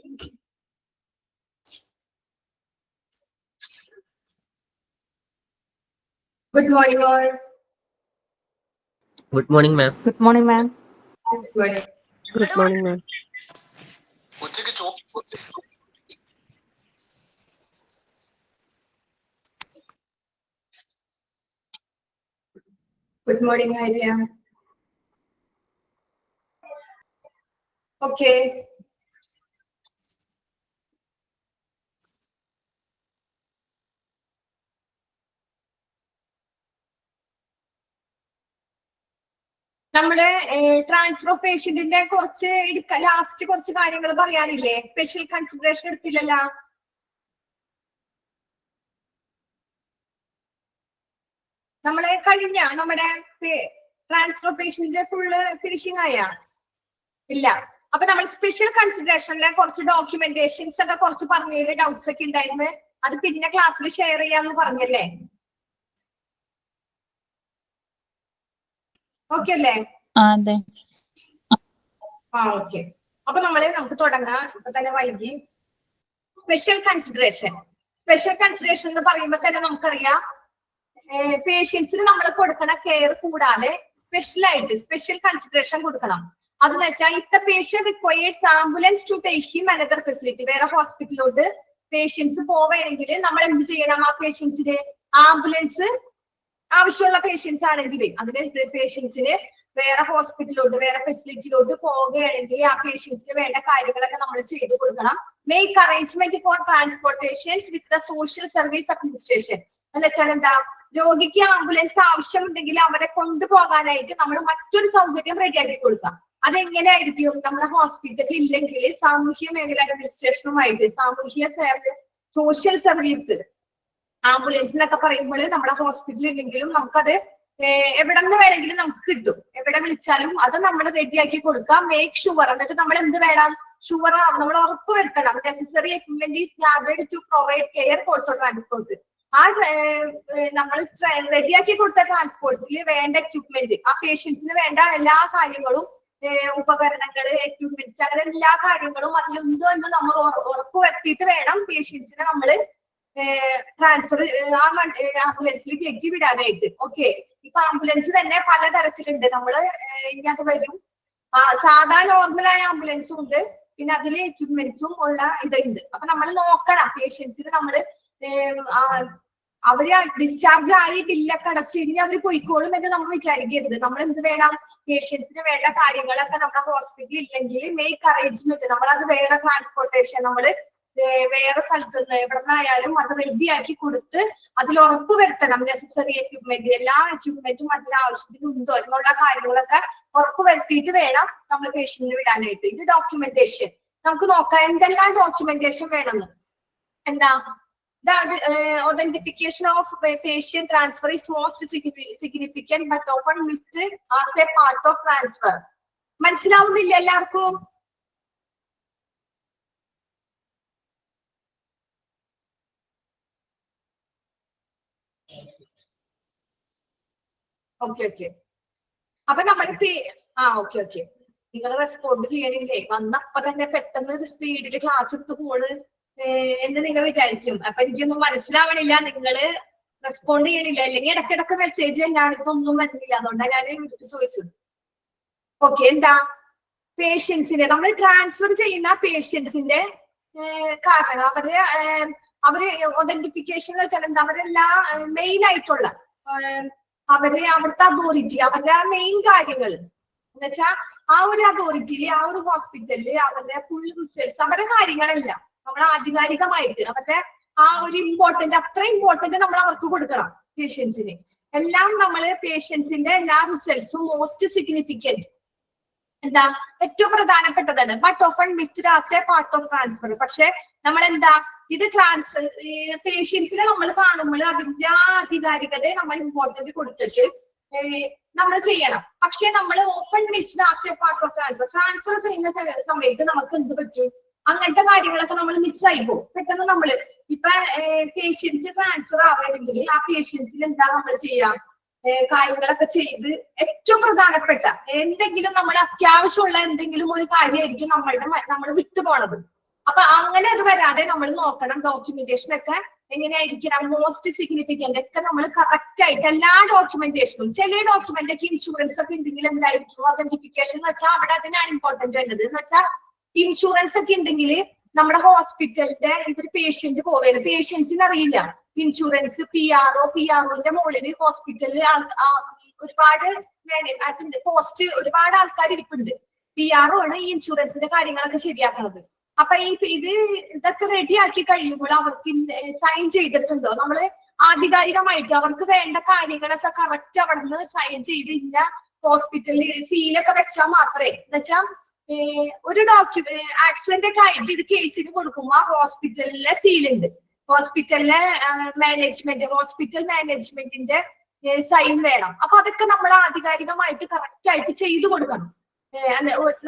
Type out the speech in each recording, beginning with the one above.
Good morning, all. Good morning, ma'am. Good morning, ma'am. Good morning, ma'am. Good morning, Arya. Okay. നമ്മുടെ transfer of പേഷ്യന്റിന്റെ കുറച്ച് last കുറച്ച് കാര്യങ്ങൾ പറയാനില്ലേ? Special consideration എടുത്തില്ലല്ലോ. നമ്മളെ കഴിഞ്ഞ നമ്മുടെ ട്രാൻസ്ഫർ ഓഫ് പേഷ്യന്റിന്റെ ഫുള്ള് ഫിനിഷിംഗ് ആയ ഇല്ല. അപ്പൊ നമ്മൾ സ്പെഷ്യൽ കൺസിഡറേഷനിലെ കുറച്ച് ഡോക്യുമെന്റേഷൻസ് ഒക്കെ കുറച്ച് പറഞ്ഞതിൽ ഡൗട്ട്സ് ഒക്കെ ഉണ്ടായിരുന്നു. അത് പിന്നെ ക്ലാസ്സിൽ ഷെയർ ചെയ്യാന്ന് പറഞ്ഞല്ലേ? ഓക്കെ അല്ലേ? ഓക്കെ. അപ്പൊ നമുക്ക് തുടങ്ങാം. ഇപ്പൊ തന്നെ വൈകി. സ്പെഷ്യൽ കൺസിഡറേഷൻ എന്ന് പറയുമ്പോ തന്നെ നമുക്കറിയാം പേഷ്യൻസിന് നമ്മൾ കൊടുക്കുന്ന കെയർ കൂടാതെ സ്പെഷ്യൽ കൺസിഡറേഷൻ കൊടുക്കണം. അതെന്ന് വെച്ചാൽ if the patient requires ambulance to take him another facility, വേറെ ഹോസ്പിറ്റലിലോട്ട് പേഷ്യൻസ് പോവുകയാണെങ്കിൽ നമ്മൾ എന്ത് ചെയ്യണം? ആ പേഷ്യൻസിന് ആംബുലൻസ് ആവശ്യമുള്ള പേഷ്യൻസ് ആണെങ്കിൽ അതിന് പേഷ്യൻസിന് വേറെ ഹോസ്പിറ്റലിലോട്ട് വേറെ ഫെസിലിറ്റിയിലോട്ട് പോവുകയാണെങ്കിൽ ആ പേഷ്യൻസിന് വേണ്ട കാര്യങ്ങളൊക്കെ നമ്മൾ ചെയ്തു കൊടുക്കണം. Make arrangement four transportations with the social service administration. എന്ന് വെച്ചാൽ എന്താ? രോഗിക്ക് ആംബുലൻസ് ആവശ്യമുണ്ടെങ്കിൽ അവരെ കൊണ്ടുപോകാനായിട്ട് നമ്മൾ മറ്റൊരു സൗകര്യം റെഡിയാക്കി കൊടുക്കാം. അതെങ്ങനെയായിരിക്കും? നമ്മുടെ ഹോസ്പിറ്റലിൽ ഇല്ലെങ്കിൽ സാമൂഹ്യ മേഖല അഡ്മിനിസ്ട്രേഷനുമായിട്ട് സോഷ്യൽ സർവീസ് ആംബുലൻസ് എന്നൊക്കെ പറയുമ്പോൾ നമ്മുടെ ഹോസ്പിറ്റലിൽ ഇല്ലെങ്കിലും നമുക്കത് എവിടെ നിന്ന് വേണമെങ്കിലും നമുക്ക് കിട്ടും. എവിടെ വിളിച്ചാലും അത് നമ്മൾ റെഡിയാക്കി കൊടുക്കാം. Make sure. എന്നിട്ട് നമ്മൾ എന്ത് വേണം? ഷുവർ നമ്മൾ ഉറപ്പ് വരുത്തണം. Necessary equipment is gathered to provide care for transport. ആ നമ്മൾ റെഡിയാക്കി കൊടുത്ത ട്രാൻസ്പോർട്ടിൽ വേണ്ട എക്യുപ്മെന്റ്, ആ പേഷ്യൻസിന് വേണ്ട എല്ലാ കാര്യങ്ങളും, ഉപകരണങ്ങള്, എക്യുപ്മെന്റ്സ്, അങ്ങനെ എല്ലാ കാര്യങ്ങളും അതിലുണ്ടോ എന്ന് നമ്മൾ ഉറപ്പ് വരുത്തിയിട്ട് വേണം പേഷ്യൻസിനെ നമ്മൾ ട്രാൻസ്ഫർ ആംബുലൻസിൽ കയറ്റി വിടാനായിട്ട്. ഓക്കെ. ഇപ്പൊ ആംബുലൻസ് തന്നെ പലതരത്തിലുണ്ട്. നമ്മള് ഇനി അത് വരും. സാധാ നോർമലായ ആംബുലൻസും ഉണ്ട്, പിന്നെ അതില് എക്യുപ്മെന്റ്സും ഉള്ള ഇതുണ്ട്. അപ്പൊ നമ്മൾ നോക്കണം പേഷ്യൻസിന് നമ്മള് അവര് ഡിസ്ചാർജ് ആയി ബില്ലൊക്കെ അടച്ച് ഇനി അവര് പോയിക്കോളും എന്ന് നമ്മൾ വിചാരിക്കരുത്. നമ്മൾ എന്ത് വേണം? പേഷ്യൻസിന് വേണ്ട കാര്യങ്ങളൊക്കെ നമ്മുടെ ഹോസ്പിറ്റലിൽ ഇല്ലെങ്കിൽ മേക്ക് അറേഞ്ച്മെന്റ്, നമ്മളത് വേറെ ട്രാൻസ്പോർട്ടേഷൻ നമ്മള് വേറെ സ്ഥലത്ത് നിന്ന് എവിടെ നിന്നായാലും അത് റെഡിയാക്കി കൊടുത്ത് അതിൽ ഉറപ്പ് വരുത്തണം. നെസസറി എക്യുപ്മെന്റ്, എല്ലാ എക്യുപ്മെന്റും അതിന് ആവശ്യത്തിനുണ്ടോ എന്നുള്ള കാര്യങ്ങളൊക്കെ ഉറപ്പ് വരുത്തിയിട്ട് വേണം നമ്മൾ പേഷ്യന്റിന് വിടാനായിട്ട്. ഇത് ഡോക്യുമെന്റേഷൻ. നമുക്ക് നോക്കാം എന്തെല്ലാം ഡോക്യുമെന്റേഷൻ വേണമെന്ന്. എന്താ? The authentication of patient transfer is most significant but often missed as a part of transfer. മനസ്സിലാവുന്നില്ല എല്ലാവർക്കും? ഓക്കെ. അപ്പൊ നമ്മൾ ഓക്കെ. നിങ്ങൾ റെസ്പോണ്ട് ചെയ്യണില്ലേ? വന്നപ്പോ തന്നെ പെട്ടെന്ന് സ്പീഡിൽ ക്ലാസ് എടുത്ത് പോണ് എന്ന് നിങ്ങൾ വിചാരിക്കും. അപ്പൊ എനിക്കൊന്നും മനസ്സിലാവണില്ല, നിങ്ങള് റെസ്പോണ്ട് ചെയ്യണില്ല. അല്ലെങ്കിൽ ഇടയ്ക്കിടക്ക് മെസ്സേജ് തന്നെയാണ്, ഇതൊന്നും വരുന്നില്ല. അതുകൊണ്ടാണ് ഞാൻ വിളിച്ച് ചോദിച്ചത്. ഓക്കെ. എന്താ? പേഷ്യൻസിനെ നമ്മൾ ട്രാൻസ്ഫർ ചെയ്യുന്ന പേഷ്യൻസിന്റെ കാരണങ്ങൾ അവര് ഒതന്റിഫിക്കേഷൻ എന്ന് വെച്ചാൽ എന്താ? അവരെല്ലാ മെയിൻ ആയിട്ടുള്ള അവരുടെ അതോറിറ്റി, അവരുടെ മെയിൻ കാര്യങ്ങൾ എന്ന് വെച്ചാൽ ആ ഒരു അതോറിറ്റിയില്, ആ ഒരു ഹോസ്പിറ്റലില് അവരുടെ ഫുൾ റിസൾട്ട്സ്, അവരുടെ കാര്യങ്ങളെല്ലാം നമ്മൾ ആധികാരികമായിട്ട് അവരുടെ ആ ഒരു അത്ര ഇമ്പോർട്ടന്റ് നമ്മൾ അവർക്ക് കൊടുക്കണം. പേഷ്യൻസിന് എല്ലാം നമ്മള് പേഷ്യൻസിന്റെ എല്ലാ റിസൾട്ട്സും മോസ്റ്റ് സിഗ്നിഫിക്കന്റ് എന്താ? ഏറ്റവും പ്രധാനപ്പെട്ടതാണ്. But often missed as A part of transfer. പക്ഷെ നമ്മൾ എന്താ ഇത് ട്രാൻസ്ഫർ പേഷ്യൻസിനെ നമ്മൾ കാണുമ്പോൾ അതിന്റെ ആധികാരികത നമ്മൾ ഇമ്പോർട്ടന്റ് കൊടുത്തിട്ട് നമ്മൾ ചെയ്യണം. പക്ഷെ നമ്മൾ often missed as A part of transfer ചെയ്യുന്ന സമയത്ത് നമുക്ക് എന്ത് പറ്റും? അങ്ങനത്തെ കാര്യങ്ങളൊക്കെ നമ്മൾ മിസ്സായി പോകും. പെട്ടെന്ന് നമ്മള് ഇപ്പൊ പേഷ്യൻസ് ട്രാൻസ്ഫർ ആവുകയാണെങ്കിൽ ആ പേഷ്യൻസിന് എന്താ നമ്മൾ ചെയ്യാം? കാര്യങ്ങളൊക്കെ ചെയ്ത് ഏറ്റവും പ്രധാനപ്പെട്ട എന്തെങ്കിലും നമ്മൾ അത്യാവശ്യമുള്ള എന്തെങ്കിലും ഒരു കാര്യമായിരിക്കും നമ്മൾ വിട്ടുപോണത്. അപ്പൊ അങ്ങനെ അത് വരാതെ നമ്മൾ നോക്കണം. ഡോക്യുമെന്റേഷൻ ഒക്കെ എങ്ങനെയായിരിക്കണം, മോസ്റ്റ് സിഗ്നിഫിക്കന്റ് ഒക്കെ നമ്മൾ കറക്റ്റ് ആയിട്ട് എല്ലാ ഡോക്യുമെന്റേഷനും. ചില ഡോക്യുമെന്റ് ഒക്കെ ഇൻഷുറൻസ് ഒക്കെ ഉണ്ടെങ്കിൽ എന്തായിരിക്കും ഐഡന്റിഫിക്കേഷൻ എന്ന് വെച്ചാൽ അവിടെ അതിനാണ് ഇമ്പോർട്ടന്റ് വരുന്നത്. എന്ന് വെച്ചാൽ ഇൻഷുറൻസ് ഒക്കെ ഉണ്ടെങ്കിൽ നമ്മുടെ ഹോസ്പിറ്റലിന്റെ ഇതൊരു പേഷ്യന്റ് പോവുകയാണ്, പേഷ്യൻസിന് അറിയില്ല ഇൻഷുറൻസ് പിആർഒന്റെ മുകളിൽ ഹോസ്പിറ്റലിൽ ഒരുപാട് അതിന്റെ പോസ്റ്റ് ഒരുപാട് ആൾക്കാർ ഇരിപ്പുണ്ട്. പിആർഒ ആണ് ഈ ഇൻഷുറൻസിന്റെ കാര്യങ്ങളൊക്കെ ശരിയാക്കുന്നത്. അപ്പൊ ഇതൊക്കെ റെഡിയാക്കി കഴിയുമ്പോൾ അവർക്ക് സൈൻ ചെയ്തിട്ടുണ്ടോ, നമ്മള് ആധികാരികമായിട്ട് അവർക്ക് വേണ്ട കാര്യങ്ങളൊക്കെ കറക്റ്റ് അവിടെ നിന്ന് സൈൻ ചെയ്ത് ഇന്ന ഹോസ്പിറ്റലിൽ സീലൊക്കെ വെച്ചാൽ മാത്രമേ, എന്നുവെച്ചാൽ ഒരു ആക്സിഡന്റ് ഒക്കെ ആയിട്ട് ഇത് കേസിന് കൊടുക്കുമ്പോ ഹോസ്പിറ്റലിലെ സീലുണ്ട്, ഹോസ്പിറ്റലിലെ ഹോസ്പിറ്റൽ മാനേജ്മെന്റിന്റെ സൈൻ വേണം. അപ്പൊ അതൊക്കെ നമ്മൾ ആധികാരികമായിട്ട് കറക്റ്റ് ആയിട്ട് ചെയ്തു കൊടുക്കണം.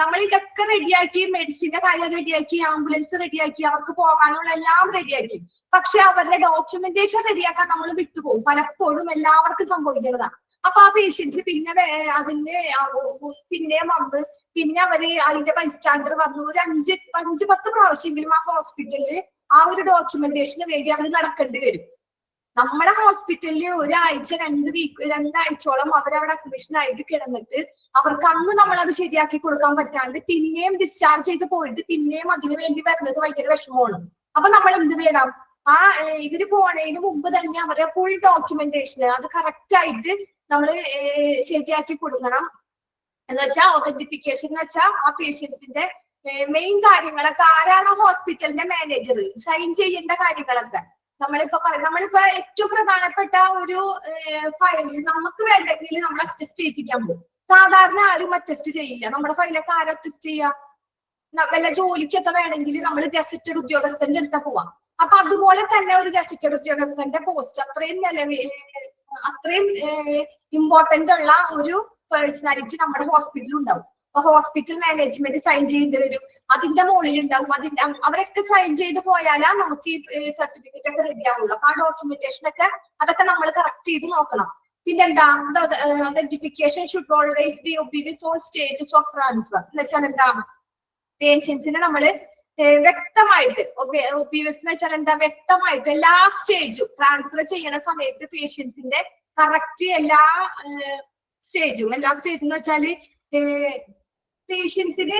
നമ്മൾ ഇതൊക്കെ റെഡിയാക്കി, മെഡിസിന്റെ കാര്യം റെഡിയാക്കി, ആംബുലൻസ് റെഡിയാക്കി, അവർക്ക് പോകാനുള്ള എല്ലാം റെഡിയാക്കി, പക്ഷെ അവരുടെ ഡോക്യുമെന്റേഷൻ റെഡിയാക്കാൻ നമ്മൾ വിട്ടുപോകും. പലപ്പോഴും എല്ലാവർക്കും സംഭവിക്കുന്നതാണ്. അപ്പൊ ആ പേഷ്യൻസ് പിന്നെ അതിന്റെ പിന്നെയും വന്ന് പിന്നെ അവര് അതിന്റെ ബൈസ്റ്റാൻഡർ വന്നു ഒരു 5-10 പ്രാവശ്യമെങ്കിലും ആ ഹോസ്പിറ്റലിൽ ആ ഒരു ഡോക്യുമെന്റേഷന് വേണ്ടി അവർ നടക്കേണ്ടി വരും. നമ്മുടെ ഹോസ്പിറ്റലിൽ ഒരാഴ്ച 2 ആഴ്ചയോളം അവരവിടെ അഡ്മിഷൻ ആയിട്ട് കിടന്നിട്ട് അവർക്ക് അന്ന് നമ്മൾ അത് ശരിയാക്കി കൊടുക്കാൻ പറ്റാണ്ട് പിന്നെയും ഡിസ്ചാർജ് ചെയ്ത് പോയിട്ട് പിന്നെയും അതിനു വേണ്ടി വരുന്നത് ഭയങ്കര വിഷമമാണ്. അപ്പൊ നമ്മൾ എന്ത് ചെയ്യണം, ആ ഇവര് പോണതിന് മുമ്പ് തന്നെ അവരെ ഫുൾ ഡോക്യുമെന്റേഷൻ അത് കറക്റ്റ് ആയിട്ട് നമ്മൾ ശരിയാക്കി കൊടുക്കണം. എന്ന് വെച്ചാൽ ഒതന്റിഫിക്കേഷൻ എന്ന് വെച്ചാൽ ആ പേഷ്യൻസിന്റെ മെയിൻ കാര്യങ്ങളൊക്കെ ആരാണ് ഹോസ്പിറ്റലിന്റെ മാനേജർ സൈൻ ചെയ്യേണ്ട കാര്യങ്ങളൊക്കെ നമ്മളിപ്പോ ഏറ്റവും പ്രധാനപ്പെട്ട ഒരു ഫയലിൽ നമുക്ക് വേണ്ടെങ്കിൽ നമ്മൾ അറ്റസ്റ്റ് ചെയ്യിപ്പിക്കാൻ പോകും. സാധാരണ ആരും അറ്റസ്റ്റ് ചെയ്യില്ല. നമ്മുടെ ഫയലൊക്കെ ആരും അറ്റസ്റ്റ് ചെയ്യാം. വല്ല ജോലിക്കൊക്കെ വേണമെങ്കിൽ നമ്മൾ ഗസറ്റഡ് ഉദ്യോഗസ്ഥന്റെ അടുത്ത് പോവാം. അപ്പൊ അതുപോലെ തന്നെ ഒരു ഗസറ്റഡ് ഉദ്യോഗസ്ഥന്റെ പോസ്റ്റ് അത്രയും ഇമ്പോർട്ടന്റ് ഉള്ള ഒരു പേഴ്സണാലിറ്റി നമ്മുടെ ഹോസ്പിറ്റലിൽ ഉണ്ടാവും. അപ്പൊ ഹോസ്പിറ്റൽ മാനേജ്മെന്റ് സൈൻ ചെയ്ത് വരും, അതിന്റെ മുകളിൽ ഉണ്ടാവും. അവരൊക്കെ സൈൻ ചെയ്ത് പോയാലാ നമുക്ക് ഈ സർട്ടിഫിക്കറ്റ് ഒക്കെ റെഡി ആവുള്ളൂ. അപ്പൊ ആ ഡോക്യുമെന്റേഷൻ ഒക്കെ അതൊക്കെ നമ്മൾ കറക്റ്റ് ചെയ്ത് നോക്കണം. പിന്നെന്താ, identification should always be obvious all stages of transfer. എന്ന് വെച്ചാൽ എന്താ, പേഷ്യൻസിനെ നമ്മള് വ്യക്തമായിട്ട് ഒബീവിയസ് എന്ന് വെച്ചാൽ എന്താ, വ്യക്തമായിട്ട് എല്ലാ സ്റ്റേജും ട്രാൻസ്ഫർ ചെയ്യണ സമയത്ത് പേഷ്യൻസിന്റെ കറക്റ്റ് എല്ലാ സ്റ്റേജും എന്ന് വെച്ചാല് പേഷ്യൻസിന്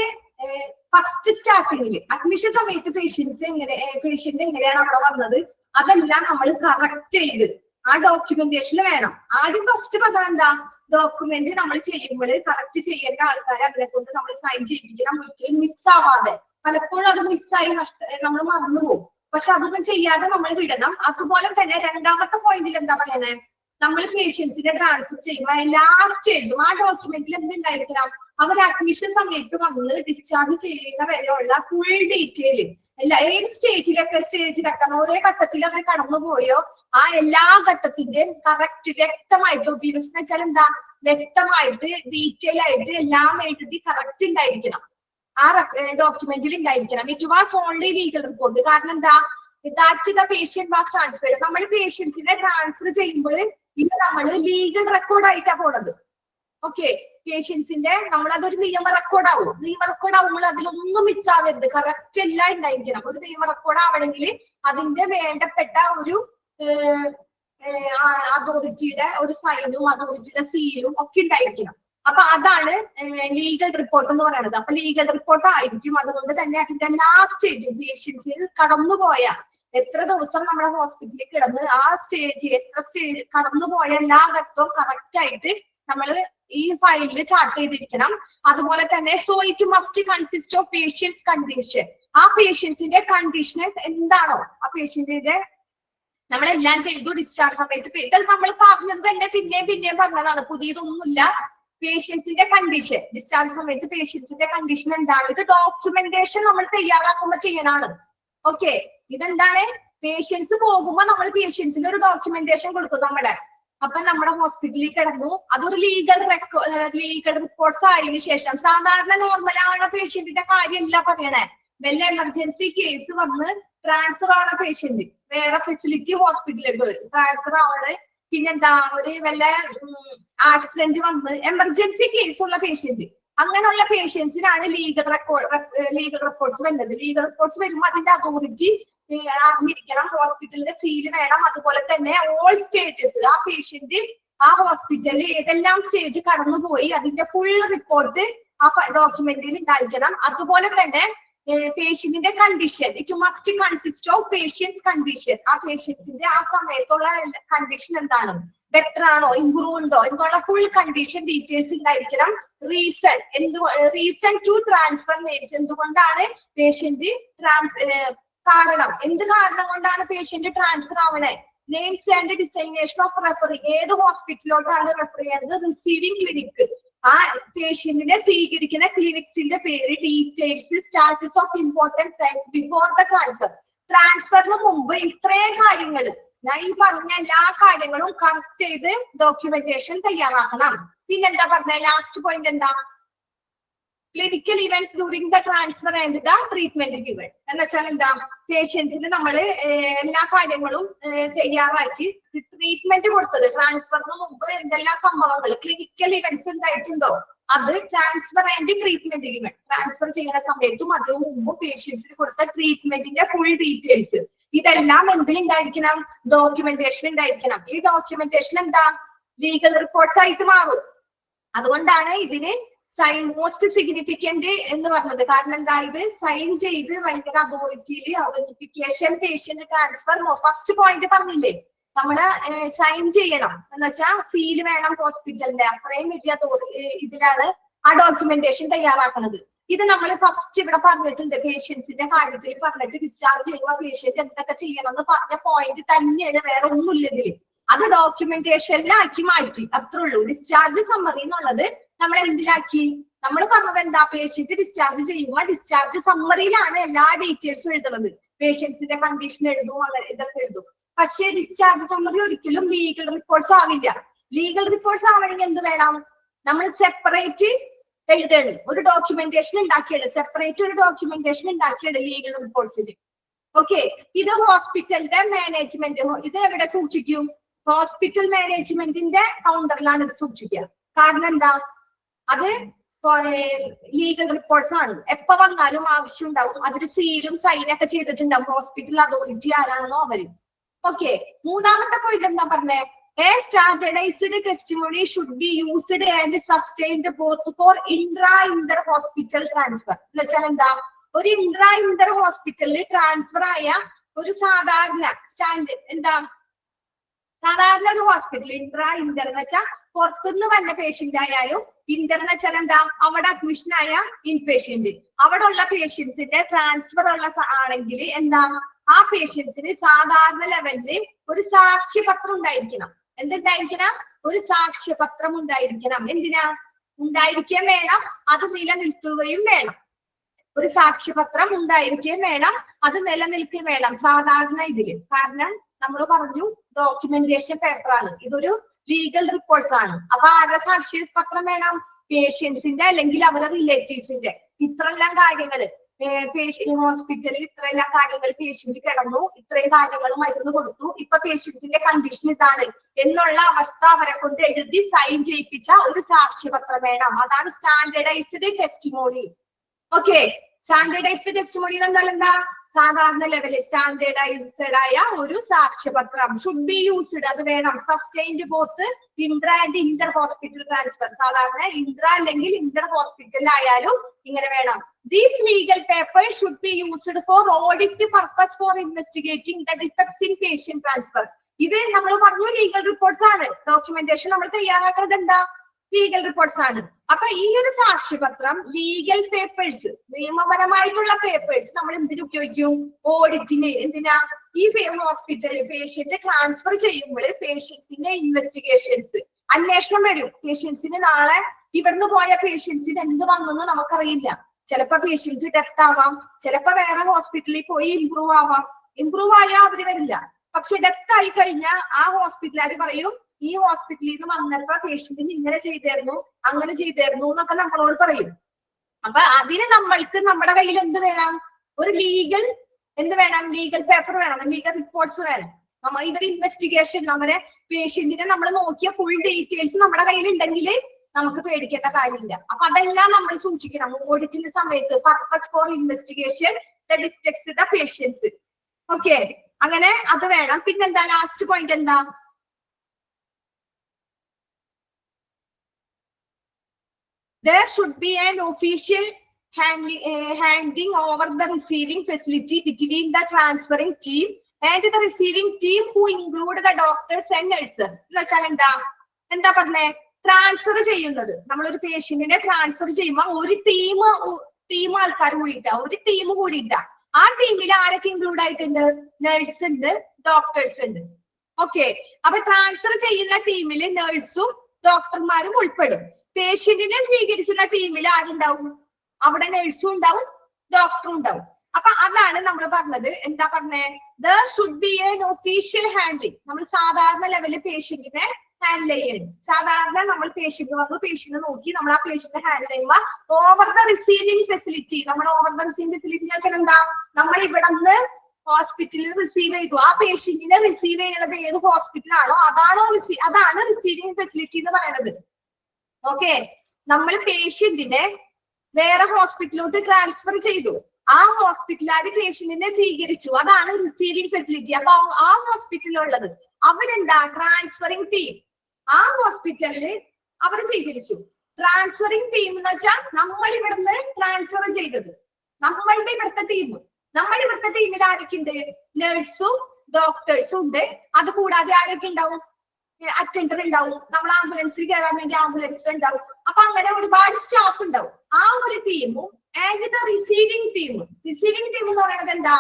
ഫസ്റ്റ് സ്റ്റാർട്ടിങ്ങില് അഡ്മിഷൻ സമയത്ത് പേഷ്യന്റ് എങ്ങനെയാണ് അവിടെ വന്നത് അതെല്ലാം നമ്മൾ കറക്റ്റ് ചെയ്ത് ആ ഡോക്യുമെന്റേഷനിൽ വേണം. ആദ്യം ഫസ്റ്റ് പറഞ്ഞാൽ എന്താ, ഡോക്യുമെന്റ് നമ്മൾ ചെയ്യുമ്പോൾ കറക്റ്റ് ചെയ്യേണ്ട ആൾക്കാരെ അതിനെ കൊണ്ട് നമ്മൾ സൈൻ ചെയ്യിപ്പിക്കണം, ഒരിക്കലും മിസ്സാവാതെ. പലപ്പോഴും അത് മിസ്സായി നമ്മൾ മറന്നുപോകും. പക്ഷെ അതൊന്നും ചെയ്യാതെ നമ്മൾ വിടണം. അതുപോലെ തന്നെ രണ്ടാമത്തെ പോയിന്റിൽ എന്താ പറയുന്നത്, നമ്മൾ പേഷ്യൻസിനെ ട്രാൻസ്ഫർ ചെയ്യുമ്പോൾ എല്ലാ സ്റ്റേജിലും ആ ഡോക്യുമെന്റിൽ എന്തുണ്ടായിരിക്കണം, അവർ അഡ്മിഷൻ സമയത്ത് വന്ന് ഡിസ്ചാർജ് ചെയ്യുന്ന വരെയുള്ള ഫുൾ ഡീറ്റെയിൽ ഏത് സ്റ്റേജിലൊക്കെ ഓരോ ഘട്ടത്തിൽ അവർ കടന്നുപോയോ ആ എല്ലാ ഘട്ടത്തിന്റെയും കറക്റ്റ് വ്യക്തമായിട്ട് ഒബീവിയസ് എന്ന് വെച്ചാൽ എന്താ, വ്യക്തമായിട്ട് ഡീറ്റെയിൽ ആയിട്ട് എല്ലാം എഴുതി കറക്റ്റ് ഉണ്ടായിരിക്കണം, ആ ഡോക്യുമെന്റിൽ ഉണ്ടായിരിക്കണം. It was only legal report. കാരണം എന്താ, that the patient was transferred. നമ്മൾ പേഷ്യൻസിനെ ട്രാൻസ്ഫർ ചെയ്യുമ്പോൾ ഇത് നമ്മൾ ലീഗൽ റെക്കോർഡ് ആയിട്ടാണ് പോണത്. ഓക്കെ, പേഷ്യൻസിന്റെ നമ്മളതൊരു നിയമ റെക്കോർഡ് ആവും. നിയമ റെക്കോർഡ് ആവുമ്പോൾ അതിലൊന്നും മിസ് ആവരുത്, കറക്റ്റ് എല്ലാം ഉണ്ടായിരിക്കണം. ഒരു നിയമ റെക്കോർഡ് ആവണമെങ്കിൽ അതിന്റെ വേണ്ടപ്പെട്ട ഒരു അതോറിറ്റിയുടെ ഒരു സൈനും അതോറിറ്റിയുടെ സീലും ഒക്കെ ഉണ്ടായിരിക്കണം. അപ്പൊ അതാണ് ലീഗൽ റിപ്പോർട്ട് എന്ന് പറയുന്നത്. അപ്പൊ ലീഗൽ റിപ്പോർട്ട് ആയിരിക്കും. അതുകൊണ്ട് തന്നെ അതിന്റെ ലാസ്റ്റ് സ്റ്റേജ് പേഷ്യൻസിൽ കടന്നുപോയ എത്ര ദിവസം നമ്മുടെ ഹോസ്പിറ്റലിൽ കിടന്ന് ആ എത്ര സ്റ്റേജ് കടന്നുപോയ എല്ലാ ഘട്ടവും കറക്റ്റ് ആയിട്ട് നമ്മൾ ഈ ഫയലിൽ ചാർട്ട് ചെയ്തിരിക്കണം. അതുപോലെ തന്നെ so it must consist of patients condition. ആ പേഷ്യൻസിന്റെ കണ്ടീഷൻ എന്താണോ ആ പേഷ്യന്റിന്റെ നമ്മളെല്ലാം ചെയ്തു ഡിസ്ചാർജ് സമയത്ത് ഇത് നമ്മൾ പറഞ്ഞത് തന്നെ പിന്നെയും പറഞ്ഞതാണ്, പുതിയതൊന്നുമില്ല. പേഷ്യൻസിന്റെ കണ്ടീഷൻ ഡിസ്ചാർജ് സമയത്ത് പേഷ്യൻസിന്റെ കണ്ടീഷൻ എന്താണ്, ഇത് ഡോക്യുമെന്റേഷൻ നമ്മൾ തയ്യാറാക്കുമ്പോൾ ചെയ്യണതാണ്. ഓക്കെ, ഇതെന്താണ്, പേഷ്യൻസ് പോകുമ്പോ നമ്മൾ പേഷ്യൻസിന് ഒരു ഡോക്യുമെന്റേഷൻ കൊടുക്കും നമ്മുടെ. അപ്പൊ നമ്മുടെ ഹോസ്പിറ്റലിൽ കിടന്നു, അതൊരു ലീഗൽ റിപ്പോർട്ട്സ് ആയതിനു ശേഷം സാധാരണ നോർമലാണ് പേഷ്യന്റിന്റെ കാര്യമല്ല പറയണേ. വല്ല എമർജൻസി കേസ് വന്ന് ട്രാൻസ്ഫർ ആവണ പേഷ്യന്റ് വേറെ ഫെസിലിറ്റി ഹോസ്പിറ്റലിൽ ട്രാൻസ്ഫർ ആവണ, പിന്നെന്താ ഒരു വല്ല ആക്സിഡന്റ് വന്ന് എമർജൻസി കേസ് ഉള്ള പേഷ്യന്റ് അങ്ങനെയുള്ള പേഷ്യൻസിനാണ് ലീഗൽ റെക്കോർഡ്സ് വരുന്നത്. ലീഗൽ റെക്കോർഡ്സ് വരുമ്പോൾ അതിന്റെ അതോറിറ്റി അറിഞ്ഞിരിക്കണം, ഹോസ്പിറ്റലിന്റെ സീല് വേണം. അതുപോലെ തന്നെ ഓൾ സ്റ്റേജസ്, ആ പേഷ്യന്റ് ആ ഹോസ്പിറ്റലിൽ ഏതെല്ലാം സ്റ്റേജ് കടന്നുപോയി അതിന്റെ ഫുൾ റിപ്പോർട്ട് ആ ഡോക്യുമെന്റിൽ ഉണ്ടായിരിക്കണം. അതുപോലെ തന്നെ പേഷ്യന്റിന്റെ condition, it must consist of patients condition. ആ പേഷ്യൻസിന്റെ ആ സമയത്തുള്ള കണ്ടീഷൻ എന്താണ്, ബെറ്റർ ആണോ, ഇംപ്രൂവ് ഉണ്ടോ എന്നുള്ള ഫുൾ കണ്ടീഷൻ ഡീറ്റെയിൽസ് ഉണ്ടായിരിക്കണം. റീസൺ ടു ട്രാൻസ്ഫർ നെയിംസ്, എന്തുകൊണ്ടാണ് പേഷ്യന്റ് കാരണം, എന്ത് കാരണം കൊണ്ടാണ് പേഷ്യന്റ് ട്രാൻസ്ഫർ ആവണേ. Names and designation of referring, ഏത് ഹോസ്പിറ്റലിലോട്ടാണ് റെഫർ ചെയ്യുന്നത്, റിസീവിംഗ് ക്ലിനിക്ക്, ആ പേഷ്യന്റിനെ സ്വീകരിക്കുന്ന ക്ലിനിക്സിന്റെ പേര്, details, status of important signs before the transfer. ട്രാൻസ്ഫറിന് മുമ്പ് ഇത്രയും കാര്യങ്ങൾ, ഞാൻ ഈ പറഞ്ഞ എല്ലാ കാര്യങ്ങളും കറക്റ്റ് ചെയ്ത് ഡോക്യുമെന്റേഷൻ തയ്യാറാക്കണം. പിന്നെന്താ പറഞ്ഞ ലാസ്റ്റ് പോയിന്റ് എന്താ, clinical events during the transfer and the treatment given. എന്ന് വെച്ചാൽ എന്താ, പേഷ്യൻസിന് നമ്മൾ എല്ലാ കാര്യങ്ങളും തയ്യാറാക്കി ട്രീറ്റ്മെന്റ് കൊടുത്തത്, ട്രാൻസ്ഫറിന് മുമ്പ് എന്തെല്ലാം സംഭവങ്ങൾ ക്ലിനിക്കൽ ഇവന്റ്സ് എന്തായിട്ടുണ്ടോ അത് transfer and treatment given. Transfer ചെയ്യുന്ന സമയത്തും അതിനു മുമ്പ് പേഷ്യൻസിന് കൊടുത്ത ട്രീറ്റ്മെന്റിന്റെ ഫുൾ ഡീറ്റെയിൽസ് ഇതെല്ലാം എന്തിലുണ്ടായിരിക്കണം, ഡോക്യുമെന്റേഷൻ ഉണ്ടായിരിക്കണം. ഈ ഡോക്യുമെന്റേഷൻ എന്താ, ലീഗൽ റിപ്പോർട്ട്സ് ആയിട്ട് മാറും. അതുകൊണ്ടാണ് ഇതിന് മോസ്റ്റ് സിഗ്നിഫിക്കന്റ് എന്ന് പറഞ്ഞത്. കാരണം എന്താ, ഇത് സൈൻ ചെയ്ത് ഭയങ്കര അതോറിറ്റിയിൽ identification, patient transfer, first point പറഞ്ഞില്ലേ, നമ്മള് സൈൻ ചെയ്യണം എന്ന് വെച്ചാൽ സീല് വേണം ഹോസ്പിറ്റലിന്റെ, അത്രയും വലിയ ഇതിലാണ് ആ ഡോക്യുമെന്റേഷൻ തയ്യാറാക്കുന്നത്. ഇത് നമ്മൾ ഫസ്റ്റ് ഇവിടെ പറഞ്ഞിട്ടുണ്ട്, പേഷ്യൻസിന്റെ കാര്യത്തിൽ പറഞ്ഞിട്ട് ഡിസ്ചാർജ് ചെയ്യുമ്പോൾ പേഷ്യന്റ് എന്തൊക്കെ ചെയ്യണം എന്ന് പറഞ്ഞ പോയിന്റ് തന്നെയാണ്, വേറെ ഒന്നുമില്ല ഇതില്. അത് ഡോക്യുമെന്റേഷനിലാക്കി മാറ്റി, അത്രേ ഉള്ളൂ. ഡിസ്ചാർജ് സമ്മറി എന്നുള്ളത് നമ്മൾ എന്തിലാക്കി, നമ്മൾ പറഞ്ഞത് എന്താ, പേഷ്യന്റ് ഡിസ്ചാർജ് ചെയ്യുമ്പോൾ ഡിസ്ചാർജ് സമ്മറിയിലാണ് എല്ലാ ഡീറ്റെയിൽസും എഴുതുന്നത്. പേഷ്യൻസിന്റെ കണ്ടീഷൻ എഴുതും, അങ്ങനെ ഇതൊക്കെ എഴുതും. പക്ഷേ ഡിസ്ചാർജ് സമ്മറി ഒരിക്കലും ലീഗൽ റിപ്പോർട്ട്സ് ആവില്ല. ലീഗൽ റിപ്പോർട്ട്സ് ആവണമെങ്കിൽ എന്ത് വേണം, നമ്മൾ സെപ്പറേറ്റ് എഴുതണം, ഒരു ഡോക്യുമെന്റേഷൻ ഉണ്ടാക്കിയത്, സെപ്പറേറ്റ് ഒരു ഡോക്യുമെന്റേഷൻ ഉണ്ടാക്കിയത് ലീഗൽ റിപ്പോർട്ട്സിന്. ഓക്കെ, ഇത് ഹോസ്പിറ്റലിന്റെ മാനേജ്മെന്റ്, ഇത് എവിടെ സൂക്ഷിക്കും, ഹോസ്പിറ്റൽ മാനേജ്മെന്റിന്റെ കൗണ്ടറിലാണ് ഇത് സൂക്ഷിക്കുക. കാരണം എന്താ, അത് ലീഗൽ റിപ്പോർട്ട് ആണ്, എപ്പോ വന്നാലും ആവശ്യം ഉണ്ടാവും. അതിൽ സീലും സൈനൊക്കെ ചെയ്തിട്ടുണ്ടാവും ഹോസ്പിറ്റൽ അതോറിറ്റി ആരാണെന്നോ അവര്. ഓക്കെ, മൂന്നാമത്തെ പോയിന്റ് എന്താ പറഞ്ഞേ, a standardized testimony should be used and sustained both for inter hospital transfer. എന്ന് വെച്ചാൽ എന്താ, ഒരു ഇന്റർ ഹോസ്പിറ്റലിൽ ട്രാൻസ്ഫർ ആയ ഒരു സാധാരണ എന്താ, സാധാരണ ഒരു ഹോസ്പിറ്റൽ ഇന്റർ എന്ന് വെച്ചാൽ പുറത്തുനിന്ന് വന്ന പേഷ്യന്റ് ആയാലും, ഇന്റർ എന്ന് വെച്ചാൽ എന്താ, അവിടെ അഡ്മിഷൻ ആയ ഇൻപേഷ്യന്റ്, അവിടെ ഉള്ള പേഷ്യൻസിന്റെ ട്രാൻസ്ഫർ ഉള്ള ആണെങ്കിൽ എന്താ, ആ പേഷ്യൻസിന് സാധാരണ ലെവലില് ഒരു സാക്ഷ്യപത്രം ഉണ്ടായിരിക്കണം. എന്തുണ്ടായിരിക്കണം, ഒരു സാക്ഷ്യപത്രം ഉണ്ടായിരിക്കണം. എന്തിനാ ഉണ്ടായിരിക്കുകയും വേണം, അത് നിലനിൽക്കുകയും വേണം. ഒരു സാക്ഷ്യപത്രം ഉണ്ടായിരിക്കുകയും വേണം, അത് നിലനിൽക്കുകയും വേണം സാധാരണ ഇതില്. കാരണം നമ്മൾ പറഞ്ഞു ഡോക്യുമെന്റേഷൻ പേപ്പറാണ്, ഇതൊരു ലീഗൽ റിപ്പോർട്ട്സ് ആണ്. അപ്പൊ ആരുടെ സാക്ഷ്യപത്രം വേണം, പേഷ്യൻസിന്റെ അല്ലെങ്കിൽ അവരുടെ റിലേറ്റീവ്സിന്റെ. ഇത്രയെല്ലാം കാര്യങ്ങള് ഹോസ്പിറ്റലിൽ ഇത്രയെല്ലാം കാര്യങ്ങൾ, പേഷ്യന്റ് കിടന്നു, ഇത്രയും കാര്യങ്ങൾ മരുന്ന് കൊടുത്തു, ഇപ്പൊ പേഷ്യൻസിന്റെ കണ്ടീഷൻ ഇതാണ് എന്നുള്ള അവസ്ഥ അവരെ കൊണ്ട് എഴുതി സൈൻ ചെയ്യിപ്പിച്ച ഒരു സാക്ഷ്യപത്രം വേണം. അതാണ് standardised testimony. Okay, standardised testimony എന്നാൽ എന്താ, സാധാരണ ലെവലിൽ സ്റ്റാൻഡേർഡൈസ്ഡ് ആയ ഒരു സാക്ഷ്യപത്രം. ഷുഡ് ബി യൂസ്ഡ്, അത് വേണം. Sustained both Inter and Inter hospital transfer, സാധാരണ ഇന്റർ അല്ലെങ്കിൽ ഇന്റർ ഹോസ്പിറ്റൽ ആയാലും ഇങ്ങനെ വേണം. These legal papers should be used for audit purpose for investigating the defects in patient transfer. ഇത് നമ്മൾ പറഞ്ഞു ലീഗൽ റിപ്പോർട്ട്സ് ആണ്. ഡോക്യുമെന്റേഷൻ നമ്മൾ തയ്യാറാക്കുന്നത് എന്താ, ലീഗൽ റിപ്പോർട്ട്സ് ആണ്. അപ്പൊ ഈ ഒരു സാക്ഷ്യപത്രം, ലീഗൽ പേപ്പേഴ്സ്, നിയമപരമായിട്ടുള്ള പേപ്പേഴ്സ് നമ്മൾ എന്തിനു ഉപയോഗിക്കും, ഓഡിറ്റിന്. എന്തിനാ, ഈ ഹോസ്പിറ്റലിൽ പേഷ്യന്റ് ട്രാൻസ്ഫർ ചെയ്യുമ്പോൾ പേഷ്യൻസിന്റെ ഇൻവെസ്റ്റിഗേഷൻസ്, അന്വേഷണം വരും. പേഷ്യൻസിന് നാളെ ഇവിടുന്ന് പോയ പേഷ്യൻസിന് എന്ത് വന്നെന്ന് നമുക്കറിയില്ല. ചിലപ്പോ പേഷ്യൻസ് ഡെത്ത് ആവാം, ചിലപ്പോ വേറെ ഹോസ്പിറ്റലിൽ പോയി ഇംപ്രൂവ് ആവാം. ഇംപ്രൂവ് ആയാൽ അവര് വരില്ല. പക്ഷെ ഡെത്ത് ആയി കഴിഞ്ഞാൽ ആ ഹോസ്പിറ്റലുകാർ പറയും, ഈ ഹോസ്പിറ്റലിൽ നിന്ന് വന്നപ്പോ പേഷ്യന്റിന് ഇങ്ങനെ ചെയ്തായിരുന്നു, അങ്ങനെ ചെയ്തായിരുന്നു എന്നൊക്കെ നമ്മളോട് പറയും. അപ്പൊ അതിന് നമ്മൾക്ക് നമ്മുടെ കയ്യിൽ എന്ത് വേണം, ഒരു ലീഗൽ എന്ത് വേണം, ലീഗൽ പേപ്പർ വേണം, ലീഗൽ റിപ്പോർട്ട്സ് വേണം. ഇവർ ഇൻവെസ്റ്റിഗേഷൻ, നമ്മുടെ പേഷ്യന്റിനെ നമ്മൾ നോക്കിയ ഫുൾ ഡീറ്റെയിൽസ് നമ്മുടെ കയ്യിൽ ഉണ്ടെങ്കിൽ നമുക്ക് പേടിക്കേണ്ട കാര്യമില്ല. അപ്പൊ അതെല്ലാം നമ്മൾ സൂക്ഷിക്കണം ഓഡിറ്റിന്റെ സമയത്ത്. Purpose for investigation detects the patients. Okay, അങ്ങനെ അത് വേണം. പിന്നെന്താ ലാസ്റ്റ് പോയിന്റ് എന്താ? There should be an official handing over the receiving facility between the transferring team and the receiving team who include the doctors and nurses. എന്നുവെച്ചാൽ എന്താ പറഞ്ഞേ? Transfer ചെയ്യുന്നത്, നമ്മളൊരു പേഷ്യന്റിനെ ട്രാൻസ്ഫർ ചെയ്യുമ്പോൾ ഒരു ടീം ആൾക്കാർ കൂടിയിട്ടാ, ഒരു ടീം കൂടിയിട്ടാ. ആ ടീമിൽ ആരൊക്കെ ഇൻക്ലൂഡ് ആയിട്ടുണ്ട്? നഴ്സ് ഉണ്ട്, ഡോക്ടേഴ്സ് ഉണ്ട്. ഓക്കെ, അപ്പൊ ട്രാൻസ്ഫർ ചെയ്യുന്ന ടീമിൽ നഴ്സും ഡോക്ടർമാരും ഉൾപ്പെടും. പേഷ്യന്റിനെ സ്വീകരിക്കുന്ന ടീമിൽ ആരുണ്ടാവും? അവിടെ നഴ്സും ഉണ്ടാവും, ഡോക്ടറും ഉണ്ടാവും. അപ്പൊ അതാണ് നമ്മൾ പറഞ്ഞത്. എന്താ പറഞ്ഞേ? There should be an official handling. നമ്മൾ സാധാരണ ലെവലിൽ പേഷ്യന്റിനെ ഹാൻഡിൽ ചെയ്യണം. സാധാരണ നമ്മൾ പേഷ്യന്റ് വന്നു, പേഷ്യന്റ് നോക്കി, നമ്മൾ ആ പേഷ്യന്റ് ഹാൻഡിൽ ചെയ്യുമ്പോൾ ഓവർ ദ റിസീവിംഗ് ഫെസിലിറ്റി. നമ്മൾ ഓവർ ദ റിസീവിംഗ് ഫെസിലിറ്റി എന്ന് വെച്ചാൽ എന്താ? നമ്മൾ ഇവിടെ നിന്ന് ഹോസ്പിറ്റലിൽ റിസീവ് ചെയ്തു, ആ പേഷ്യന്റിനെ റിസീവ് ചെയ്യുന്നത് ഏത് ഹോസ്പിറ്റലാണോ അതാണ് റിസീവിംഗ് ഫെസിലിറ്റി എന്ന് പറയുന്നത്. ഓക്കെ, നമ്മൾ പേഷ്യന്റിനെ വേറെ ഹോസ്പിറ്റലിലോട്ട് ട്രാൻസ്ഫർ ചെയ്തു, ആ ഹോസ്പിറ്റലുകാർ പേഷ്യന്റിനെ സ്വീകരിച്ചു, അതാണ് റിസീവിംഗ് ഫെസിലിറ്റി. അപ്പൊ ആ ഹോസ്പിറ്റലിലുള്ളത് അവരെന്താ? Transferring team. ആ ഹോസ്പിറ്റലില് അവർ സ്വീകരിച്ചു. ട്രാൻസ്ഫറിംഗ് ടീം എന്ന് വെച്ചാൽ നമ്മൾ ഇവിടുന്ന് ട്രാൻസ്ഫർ ചെയ്തത്, നമ്മളുടെ ഇവിടുത്തെ ടീം. നമ്മുടെ ഇവിടുത്തെ ടീമിൽ ആരൊക്കെ ഉണ്ട്? നഴ്സും ഡോക്ടേഴ്സും ഉണ്ട്. അത് കൂടാതെ ആരൊക്കെ ഉണ്ടാവും? അറ്റൻഡർ ഉണ്ടാവും. നമ്മൾ ആംബുലൻസിൽ കയറാൻ വേണ്ടി ആംബുലൻസിൽ ഉണ്ടാവും. അപ്പൊ അങ്ങനെ ഒരുപാട് സ്റ്റാഫ് ഉണ്ടാവും. ആ ഒരു ടീമും ആൻഡ് ദ റിസീവിംഗ് ടീമും. റിസീവിംഗ് ടീം എന്ന് പറയുന്നത് എന്താ?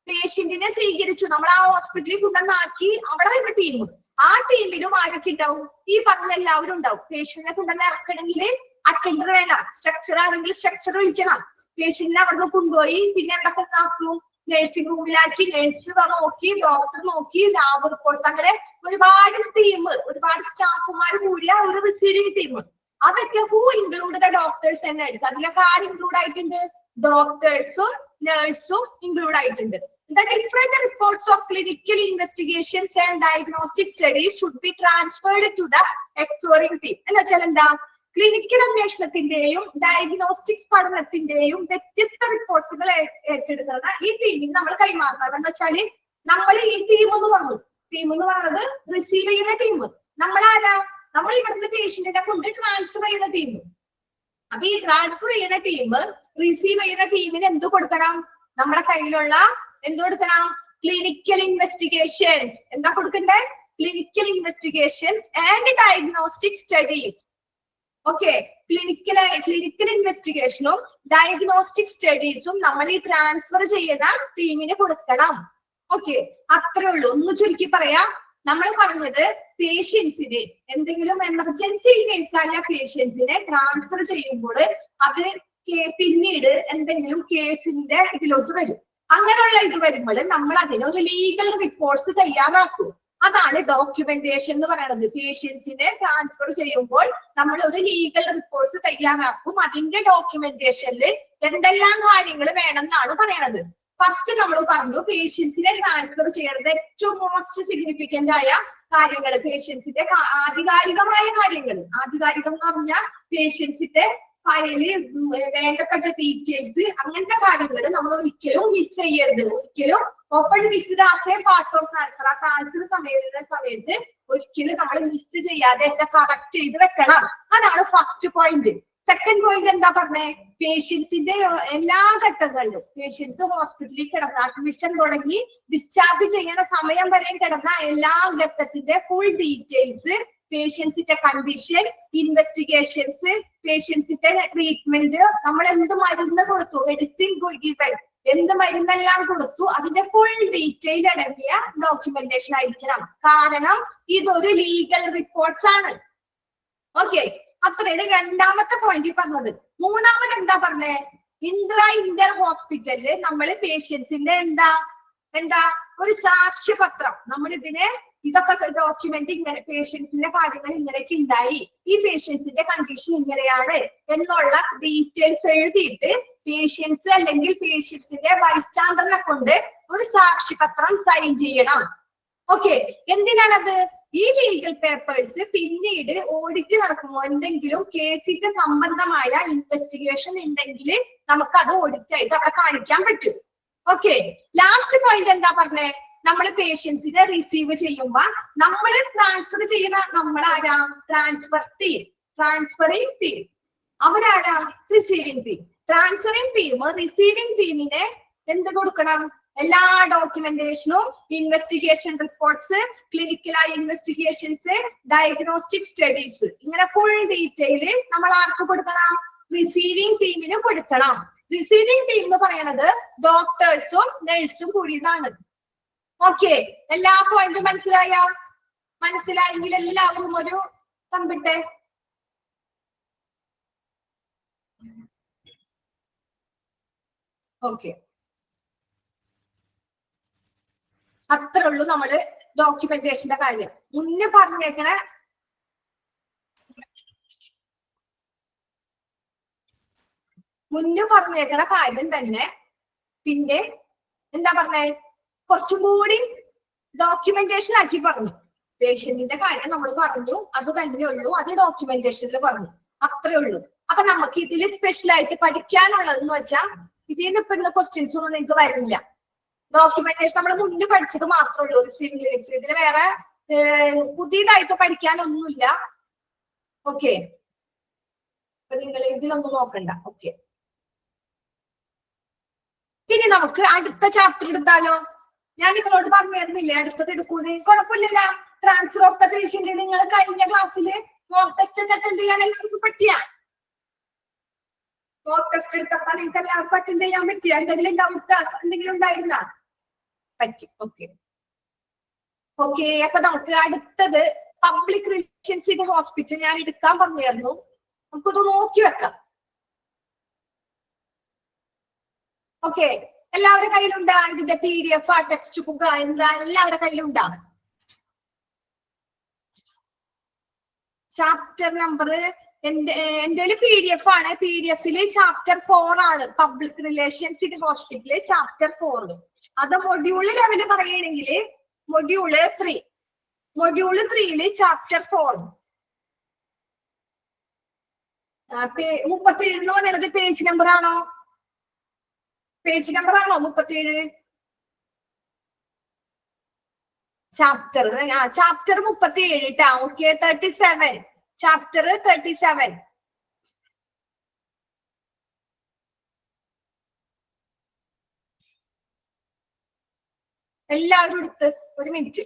പേഷ്യന്റിനെ സ്വീകരിച്ചു, നമ്മൾ ആ ഹോസ്പിറ്റലിൽ കൊണ്ടുവന്നാക്കി, അവിടെ ഒരു ടീം. ആ ടീമിലും ആരൊക്കെ ഉണ്ടാവും? ഈ പറഞ്ഞ എല്ലാവരും ഉണ്ടാവും. പേഷ്യന്റിനെ കൊണ്ടുവന്ന് ഇറക്കണമെങ്കിൽ അറ്റൻഡർ വേണം, സ്ട്രക്ചർ ആണെങ്കിൽ സ്ട്രക്ചർ വിളിക്കണം. പേഷ്യന്റിനെ അവിടെ കൊണ്ടുപോയി പിന്നെ എവിടെ കൊണ്ടാക്കും? നഴ്സിംഗ് റൂമിലാക്കി, നഴ്സ് നോക്കി, ഡോക്ടർ നോക്കി, ലാബ് റിപ്പോർട്ട്സ്, അങ്ങനെ ഒരുപാട് ടീം, ഒരുപാട് സ്റ്റാഫുമാർ കൂടിയ ഒരു റിസീവിംഗ് ടീം. അതൊക്കെ who include the doctors and nurse. അതിലൊക്കെ ആര് ഇൻക്ലൂഡ് ആയിട്ടുണ്ട്? ഡോക്ടേഴ്സും നഴ്സും ഇൻക്ലൂഡ് ആയിട്ടുണ്ട്. The different reports of clinical investigations and diagnostic studies should be transferred to the acquiring team. എന്ന് വെച്ചാൽ എന്താ? ക്ലിനിക്കൽ അന്വേഷണത്തിന്റെയും ഡയഗ്നോസ്റ്റിക്സ് പഠനത്തിന്റെയും വ്യത്യസ്ത റിപ്പോർട്ട്സുകൾ ഏറ്റെടുക്കുന്ന ഈ ടീമിന് നമ്മൾ കൈമാറുന്നത്. എന്ന് വെച്ചാല് നമ്മൾ ഈ ടീം എന്ന് പറഞ്ഞത് റിസീവ് ചെയ്യുന്ന ടീം. നമ്മളാരാ? നമ്മൾ ഇവിടുത്തെ പേഷ്യന്റിനെ കൊണ്ട് ട്രാൻസ്ഫർ ചെയ്യുന്ന ടീം. അപ്പൊ ഈ ട്രാൻസ്ഫർ ചെയ്യുന്ന ടീം റിസീവ് ചെയ്യുന്ന ടീമിന് എന്ത് കൊടുക്കണം? നമ്മുടെ കയ്യിലുള്ള എന്ത് കൊടുക്കണം? Clinical investigations. എന്താ കൊടുക്കണ്ടേ? Clinical investigations and diagnostic studies. Okay, clinical ഇൻവെസ്റ്റിഗേഷനും ഡയഗ്നോസ്റ്റിക് സ്റ്റഡീസും നമ്മൾ ഈ ട്രാൻസ്ഫർ ചെയ്യുന്ന ടീമിന് കൊടുക്കണം. ഓക്കെ, അത്രേ ഉള്ളൂ. ഒന്ന് ചുരുക്കി പറയാം. നമ്മൾ പറഞ്ഞത് പേഷ്യൻസിന് എന്തെങ്കിലും എമർജൻസി കേസായ പേഷ്യൻസിനെ ട്രാൻസ്ഫർ ചെയ്യുമ്പോൾ അത് പിന്നീട് എന്തെങ്കിലും കേസിന്റെ ഇതിലോട്ട് വരും. അങ്ങനെയുള്ള ഇത് വരുമ്പോൾ നമ്മൾ അതിന് ഒരു ലീഗൽ റിപ്പോർട്ട് തയ്യാറാക്കും. അതാണ് ഡോക്യുമെന്റേഷൻ എന്ന് പറയുന്നത്. പേഷ്യൻസിനെ ട്രാൻസ്ഫർ ചെയ്യുമ്പോൾ നമ്മൾ ഒരു ലീഗൽ റിപ്പോർട്ട്സ് തയ്യാറാക്കും. അതിന്റെ ഡോക്യുമെന്റേഷനിൽ എന്തെല്ലാം കാര്യങ്ങൾ വേണം എന്നാണ് പറയണത്. ഫസ്റ്റ് നമ്മൾ പറഞ്ഞു പേഷ്യൻസിനെ ട്രാൻസ്ഫർ ചെയ്യുന്നത് ഏറ്റവും മോസ്റ്റ് സിഗ്നിഫിക്കന്റ് ആയ കാര്യങ്ങൾ, പേഷ്യൻസിന്റെ ആധികാരികമായ കാര്യങ്ങൾ. ആധികാരികം എന്ന് പറഞ്ഞാൽ പേഷ്യൻസിന്റെ ഫയല്, വേണ്ടപ്പെട്ട ഡീറ്റെയിൽസ്, അങ്ങനത്തെ കാര്യങ്ങൾ നമ്മൾ ഒരിക്കലും മിസ് ചെയ്യരുത്. ഒരിക്കലും open missed as A part of transfer. ആ ട്രാൻസ്ഫർ സമയത്ത് ഒരിക്കലും നമ്മൾ മിസ് ചെയ്യാതെ ഒക്കെ കറക്റ്റ് ചെയ്ത് വെക്കണം. അതാണ് ഫസ്റ്റ് പോയിന്റ്. സെക്കൻഡ് പോയിന്റ് എന്താ പറഞ്ഞേ? പേഷ്യൻസിന്റെ എല്ലാ ഘട്ടങ്ങളിലും, പേഷ്യൻസ് ഹോസ്പിറ്റലിൽ കിടന്ന അഡ്മിഷൻ തുടങ്ങി ഡിസ്ചാർജ് ചെയ്യുന്ന സമയം വരെ കിടന്ന എല്ലാ ഘട്ടത്തിന്റെ ഫുൾ ഡീറ്റെയിൽസ്, പേഷ്യൻസിന്റെ കണ്ടീഷൻ, ഇൻവെസ്റ്റിഗേഷൻസ്, പേഷ്യൻസിന്റെ ട്രീറ്റ്മെന്റ്, നമ്മൾ എന്ത് മരുന്ന് കൊടുത്തു, മെഡിസിൻ ഗിവൺ, എന്ത് മരുന്നെല്ലാം കൊടുത്തു, അതിന്റെ ഫുൾ ഡീറ്റെയിൽ അടങ്ങിയ ഡോക്യുമെന്റേഷൻ ആയിരിക്കണം. കാരണം ഇതൊരു ലീഗൽ റിപ്പോർട്ട്സ് ആണ്. ഓക്കെ, അത്രയാണ് രണ്ടാമത്തെ പോയിന്റ് പറഞ്ഞത്. മൂന്നാമത് എന്താ പറഞ്ഞേ? ഇന്റർ ഹോസ്പിറ്റലില് നമ്മൾ പേഷ്യൻസിന്റെ എന്താ ഒരു സാക്ഷ്യപത്രം, നമ്മൾ ഇതൊക്കെ ഡോക്യുമെന്റ് ഇങ്ങനെ, പേഷ്യൻസിന്റെ കാര്യങ്ങൾ ഇങ്ങനെയൊക്കെ ഉണ്ടായി, ഈ പേഷ്യൻസിന്റെ കണ്ടീഷൻ ഇങ്ങനെയാണ് എന്നുള്ള ഡീറ്റെയിൽസ് എഴുതിയിട്ട് പേഷ്യൻസ് അല്ലെങ്കിൽ പേഷ്യൻസിന്റെ ബൈസ്റ്റാൻഡറിനെ കൊണ്ട് ഒരു സാക്ഷ്യപത്രം സൈൻ ചെയ്യണം. ഓക്കെ, എന്തിനാണത്? ഈ ലീഗൽ പേപ്പേഴ്സ് പിന്നീട് ഓഡിറ്റ് നടക്കുമ്പോൾ എന്തെങ്കിലും കേസിന്റെ സംബന്ധമായ ഇൻവെസ്റ്റിഗേഷൻ ഉണ്ടെങ്കിൽ നമുക്ക് അത് ഓഡിറ്റ് ആയിട്ട് അവിടെ കാണിക്കാൻ പറ്റും. ഓക്കെ, ലാസ്റ്റ് പോയിന്റ് എന്താ പറഞ്ഞേ? നമ്മൾ പേഷ്യൻസിനെ റിസീവ് ചെയ്യുമ്പോ നമ്മൾ ട്രാൻസ്ഫർ ചെയ്യുന്ന നമ്മളാരാ? Transferring team. അവരാരാ? Receiving team. Transferring team receiving ടീമിനെ എന്ത് കൊടുക്കണം? എല്ലാ ഡോക്യുമെന്റേഷനും, ഇൻവെസ്റ്റിഗേഷൻ റിപ്പോർട്ട്സ്, ക്ലിനിക്കലായ ഇൻവെസ്റ്റിഗേഷൻസ്, ഡയഗ്നോസ്റ്റിക് സ്റ്റഡീസ്, ഇങ്ങനെ ഫുൾ ഡീറ്റെയിൽ നമ്മൾ ആർക്ക് കൊടുക്കണം? റിസീവിംഗ് ടീമിന് കൊടുക്കണം. റിസീവിംഗ് ടീം എന്ന് പറയുന്നത് ഡോക്ടേഴ്സും നഴ്സും കൂടിയതാണ്. ഓക്കെ, എല്ലാ പോയിന്റും മനസ്സിലായെങ്കിൽ എല്ലാവരും ഒരു കമ്പിട്ടെ. ഓക്കെ, അത്രേ ഉള്ളൂ നമ്മള് ഡോക്യുമെന്റേഷന്റെ കാര്യം. മുന്നേ പറഞ്ഞേക്കണ കാര്യം തന്നെ പിന്നെ എന്താ പറഞ്ഞേ? കുറച്ചും കൂടി ഡോക്യുമെന്റേഷൻ ആക്കി പറഞ്ഞു. പേഷ്യന്റിന്റെ കാര്യം നമ്മൾ പറഞ്ഞു, അത് തന്നെ ഉള്ളൂ. അത് ഡോക്യുമെന്റേഷനിൽ പറഞ്ഞു, അത്രേ ഉള്ളൂ. അപ്പൊ നമുക്ക് ഇതിൽ സ്പെഷ്യൽ ആയിട്ട് പഠിക്കാനുള്ളതെന്ന് വെച്ചാൽ ഇതിൽ നിന്ന് ഇപ്പൊ ക്വസ്റ്റ്യൻസ് ഒന്നും നിങ്ങൾക്ക് വരുന്നില്ല. ഡോക്യുമെന്റേഷൻ നമ്മൾ മുന്നേ പഠിച്ചത് മാത്രമേ ഉള്ളൂ. റിസീവിംഗ് ക്ലിനിക്സ് ഇതിന് വേറെ പുതിയതായിട്ട് പഠിക്കാനൊന്നുമില്ല. ഓക്കെ, അപ്പൊ നിങ്ങൾ ഇതിലൊന്നും നോക്കണ്ട. ഓക്കെ, ഇനി നമുക്ക് അടുത്ത ചാപ്റ്റർ എടുത്താലോ? ഞാൻ നിങ്ങളോട് പറഞ്ഞിരുന്നില്ലേ അടുത്തത് എടുക്കൂന്ന്? കുഴപ്പമില്ല. ട്രാൻസ്ഫർ ഓഫ് ദ പേഷ്യന്റ് നിങ്ങൾ കഴിഞ്ഞ ക്ലാസ്സിൽ മോക്ക് ടെസ്റ്റ് അറ്റൻഡ് ചെയ്യാൻ എല്ലാവർക്കും പറ്റിയ? മോക്ക് ടെസ്റ്റ് എടുത്തപ്പോ നിങ്ങൾക്ക് എല്ലാവർക്കും അറ്റൻഡ് ചെയ്യാൻ പറ്റിയ? എന്തെങ്കിലും ഡൗട്ട് എന്തെങ്കിലും ഉണ്ടായിരുന്ന? പറ്റി. ഓക്കെ, അപ്പൊ നമുക്ക് അടുത്തത് പബ്ലിക് റിലേഷൻസ് ഇൻ ഹോസ്പിറ്റൽ ഞാൻ എടുക്കാൻ പറഞ്ഞായിരുന്നു. നമുക്കിത് നോക്കി വെക്കാം. ഓക്കെ, എല്ലാവരുടെ കയ്യിലുണ്ടാ? ഇതിന്റെ PDF ആ ടെക്സ്റ്റ് ബുക്ക് എന്താ എല്ലാവരുടെ കയ്യിലുണ്ടാ? ചാപ്റ്റർ നമ്പർ എന്റെ PDF ആണ്. PDF ചാപ്റ്റർ 4 ആണ്. Public relations in hospital chapter 4. അത് മൊഡ്യൂള് ലെവല് പറയുകയാണെങ്കിൽ മൊഡ്യൂള് 3. Module 3 chapter 4. 37 എന്ന് പറയുന്നത് പേജ് നമ്പർ ആണോ? 37? ചാപ്റ്റർ 37 ട്ടാ. ഓക്കെ, 37. ചാപ്റ്റർ 37. എല്ലാവരും എടുത്ത് ഒരു മിനിറ്റ്.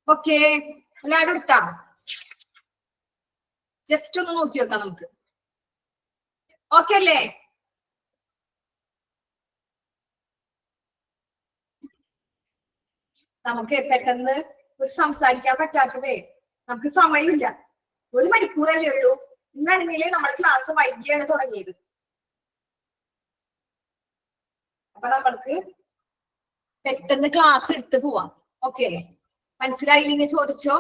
ഓക്കെ, എല്ലാവരും എടുത്താ? ജസ്റ്റ് ഒന്ന് നോക്കി വെക്കാം നമുക്ക്. ഓക്കെ അല്ലേ? നമുക്ക് പെട്ടെന്ന് ഒരു സംസാരിക്കാൻ പറ്റാത്തതേ നമുക്ക് സമയമില്ല. 1 മണിക്കൂറല്ലേ ഉള്ളൂ. ഇന്നാണെങ്കിൽ നമ്മൾ ക്ലാസ് വൈകിയാണ് തുടങ്ങിയത്. അപ്പൊ നമ്മൾക്ക് പെട്ടെന്ന് ക്ലാസ് എടുത്ത് പോവാം. ഓക്കെ, മനസ്സിലായില്ലെങ്കിൽ ചോദിച്ചോ.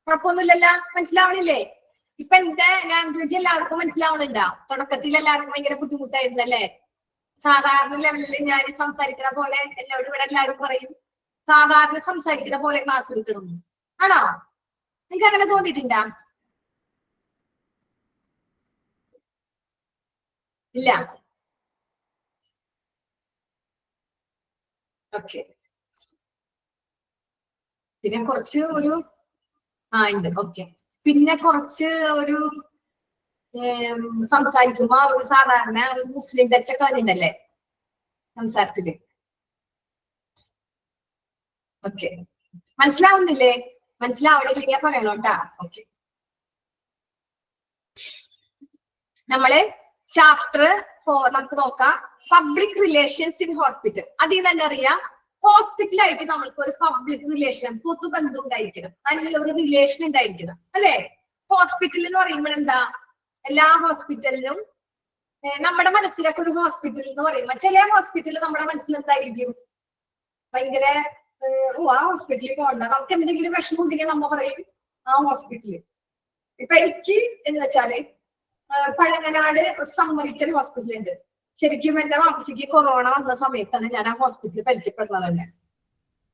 കുഴപ്പമൊന്നുമില്ലല്ലോ? മനസ്സിലാവണില്ലേ? ഇപ്പൊ എന്റെ ലാംഗ്വേജ് എല്ലാവർക്കും മനസ്സിലാവണുണ്ടോ? തുടക്കത്തിൽ എല്ലാവർക്കും ഭയങ്കര ബുദ്ധിമുട്ടായിരുന്നല്ലേ? സാധാരണ ലെവലിൽ ഞാൻ സംസാരിക്കുന്ന പോലെ എന്നോട് ഇവിടെ എല്ലാവരും പറയും സാധാരണ സംസാരിക്കുന്ന പോലെ ക്ലാസ് എടുക്കണം. ആണോ? നിങ്ങൾക്ക് അങ്ങനെ തോന്നിയിട്ടുണ്ടോ? ഇല്ല. ഓക്കെ, പിന്നെ കുറച്ച് ഒരു ഉണ്ട്. ഓക്കെ, പിന്നെ കുറച്ച് ഒരു സംസാരിക്കുമ്പോ ഒരു സാധാരണ മുസ്ലിം ടച്ചൊക്കെ ഉണ്ടല്ലേ സംസാരത്തില്? ഓക്കെ, മനസ്സിലാവുന്നില്ലേ? മനസ്സിലാവണില്ലെങ്കിൽ പറയണോട്ടാ. ഓക്കെ, നമ്മള് ചാപ്റ്റർ 4 നമുക്ക് നോക്കാം. Public relations in hospital. അതിൽ തന്നെ അറിയാം ഹോസ്പിറ്റലായിട്ട് നമ്മൾക്ക് ഒരു പബ്ലിക് റിലേഷൻ, പൊതുബന്ധം ഉണ്ടായിരിക്കണം. നല്ലൊരു റിലേഷൻ ഉണ്ടായിരിക്കണം അല്ലെ? ഹോസ്പിറ്റൽ എന്ന് പറയുമ്പോൾ എന്താ? എല്ലാ ഹോസ്പിറ്റലിലും നമ്മുടെ മനസ്സിലൊക്കെ ഒരു ഹോസ്പിറ്റൽ എന്ന് പറയുമ്പോൾ ചില ഹോസ്പിറ്റലിൽ നമ്മുടെ മനസ്സിൽ എന്തായിരിക്കും? ഭയങ്കര ആ ഹോസ്പിറ്റലിൽ പോകണ്ട. നമുക്ക് എന്തെങ്കിലും വിഷമം ഉണ്ടെങ്കിൽ നമ്മ പറയും ആ ഹോസ്പിറ്റലിൽ. ഇപ്പൊ എനിക്ക് എന്ന് വെച്ചാല് പഴങ്ങനാട് ഒരു സമ്മറിറ്റൻ ഹോസ്പിറ്റൽ ഉണ്ട്. ശരിക്കും എന്റെ വാപ്പച്ചിക്ക് കൊറോണ വന്ന സമയത്താണ് ഞാൻ ആ ഹോസ്പിറ്റലിൽ പരിചയപ്പെടുന്നത് തന്നെ.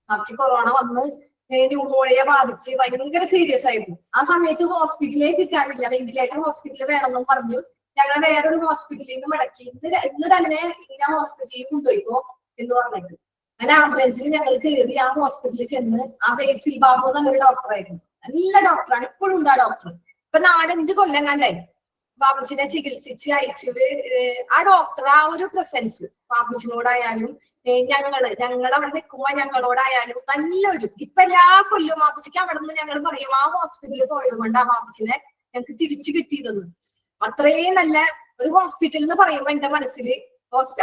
വാപ്പച്ചി കൊറോണ വന്ന് ന്യൂമോണിയ ബാധിച്ച് ഭയങ്കര സീരിയസ് ആയിരുന്നു. ആ സമയത്ത് ഹോസ്പിറ്റലിൽ കിട്ടാനില്ല, വെന്റിലേറ്റർ ഹോസ്പിറ്റലിൽ വേണമെന്നും പറഞ്ഞു ഞങ്ങൾ വേറൊരു ഹോസ്പിറ്റലിൽ നിന്ന് മടക്കി. ഇന്ന് തന്നെ ഇന്ന ഹോസ്പിറ്റലിൽ കൊണ്ടുപോയിക്കോ എന്ന് പറഞ്ഞിട്ട് അങ്ങനെ ആംബുലൻസിൽ ഞങ്ങൾ കയറി ആ ഹോസ്പിറ്റലിൽ ചെന്ന് ആ ബേസിൽ ബാബു എന്നൊരു ഡോക്ടറായിരുന്നു. നല്ല ഡോക്ടറാണ്, ഇപ്പോഴും ഉണ്ട് ആ ഡോക്ടർ. ഇപ്പൊ 4-5 കൊല്ലം കണ്ടായി ബാബുസിനെ ചികിത്സിച്ച് ഐസിയുല്. ആ ഡോക്ടർ ആ ഒരു പ്രസൻസ് ബാബുസിനോടായാലും ഞങ്ങൾ അവിടെ നിൽക്കുമ്പോ ഞങ്ങളോടായാലും നല്ലൊരു. ഇപ്പൊ എല്ലാ കൊല്ലവും ബാബുസിക്ക് അവിടെ നിന്ന് ഞങ്ങൾ പറയും ആ ഹോസ്പിറ്റലിൽ പോയത് കൊണ്ട് ആ ബാബുസിനെ ഞങ്ങൾക്ക് തിരിച്ചു കിട്ടിയതെന്ന്. അത്രയും നല്ല ഒരു ഹോസ്പിറ്റൽ എന്ന് പറയുമ്പോ എന്റെ മനസ്സിൽ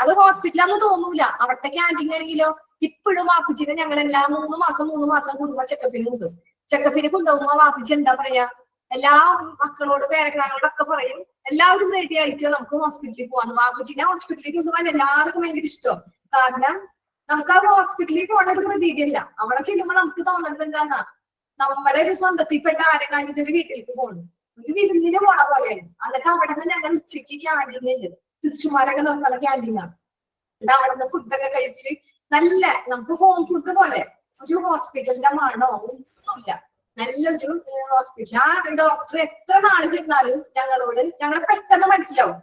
അത് ഹോസ്പിറ്റലാന്ന് തോന്നൂല. അവിടുത്തെ ക്യാൻറ്റീൻ ആണെങ്കിലോ ഇപ്പോഴും വാപ്പിച്ചിനെ ഞങ്ങൾ എല്ലാ 3 മാസം കൂടുമ്പോ ചെക്കപ്പിന് കൊണ്ടുപോകും. ചെക്കപ്പിന് കൊണ്ടുപോകുമ്പോ വാപ്പിച്ചി എന്താ പറയാ, എല്ലാ മക്കളോട് പേരക്കിടാങ്ങളോടൊക്കെ പറയും എല്ലാവരും റെഡി ആയിരിക്കും നമുക്ക് ഹോസ്പിറ്റലിൽ പോവാന്ന്. വാപ്പച്ചിനെ ഹോസ്പിറ്റലിൽ കൊണ്ടുപോകാൻ എല്ലാവർക്കും ഭയങ്കര ഇഷ്ടം. കാരണം നമുക്ക് ആ ഹോസ്പിറ്റലിൽ പോകണ ഒരു പ്രതീതിയല്ല. അവിടെ ചെല്ലുമ്പോൾ നമുക്ക് തോന്നുന്നത് എന്താന്നാ, നമ്മുടെ ഒരു സ്വന്തത്തിൽപ്പെട്ട ആരെക്കാണ്ട് ഒരു വീട്ടിലേക്ക് പോകണം, ഒരു വിരുന്നിന് പോണ പോലെയാണ്. എന്നിട്ട് അവിടെ നിന്ന് ഞങ്ങൾ ഉച്ചയ്ക്ക് ക്യാൻറ്റീനുണ്ട്, സിസ്റ്റർമാരൊക്കെ നിർത്തുന്ന ക്യാൻറ്റീനാണ്. എന്നിട്ട് അവിടെ നിന്ന് ഫുഡൊക്കെ കഴിച്ച് നല്ല നമുക്ക് ഹോം ഫുഡ് പോലെ, ഒരു ഹോസ്പിറ്റലിന്റെ മണോ ഒന്നുമില്ല, നല്ലൊരു ഹോസ്പിറ്റൽ. ആ ഡോക്ടർ എത്ര നാള് ചെന്നാലും ഞങ്ങളെ പെട്ടെന്ന് മനസ്സിലാവും.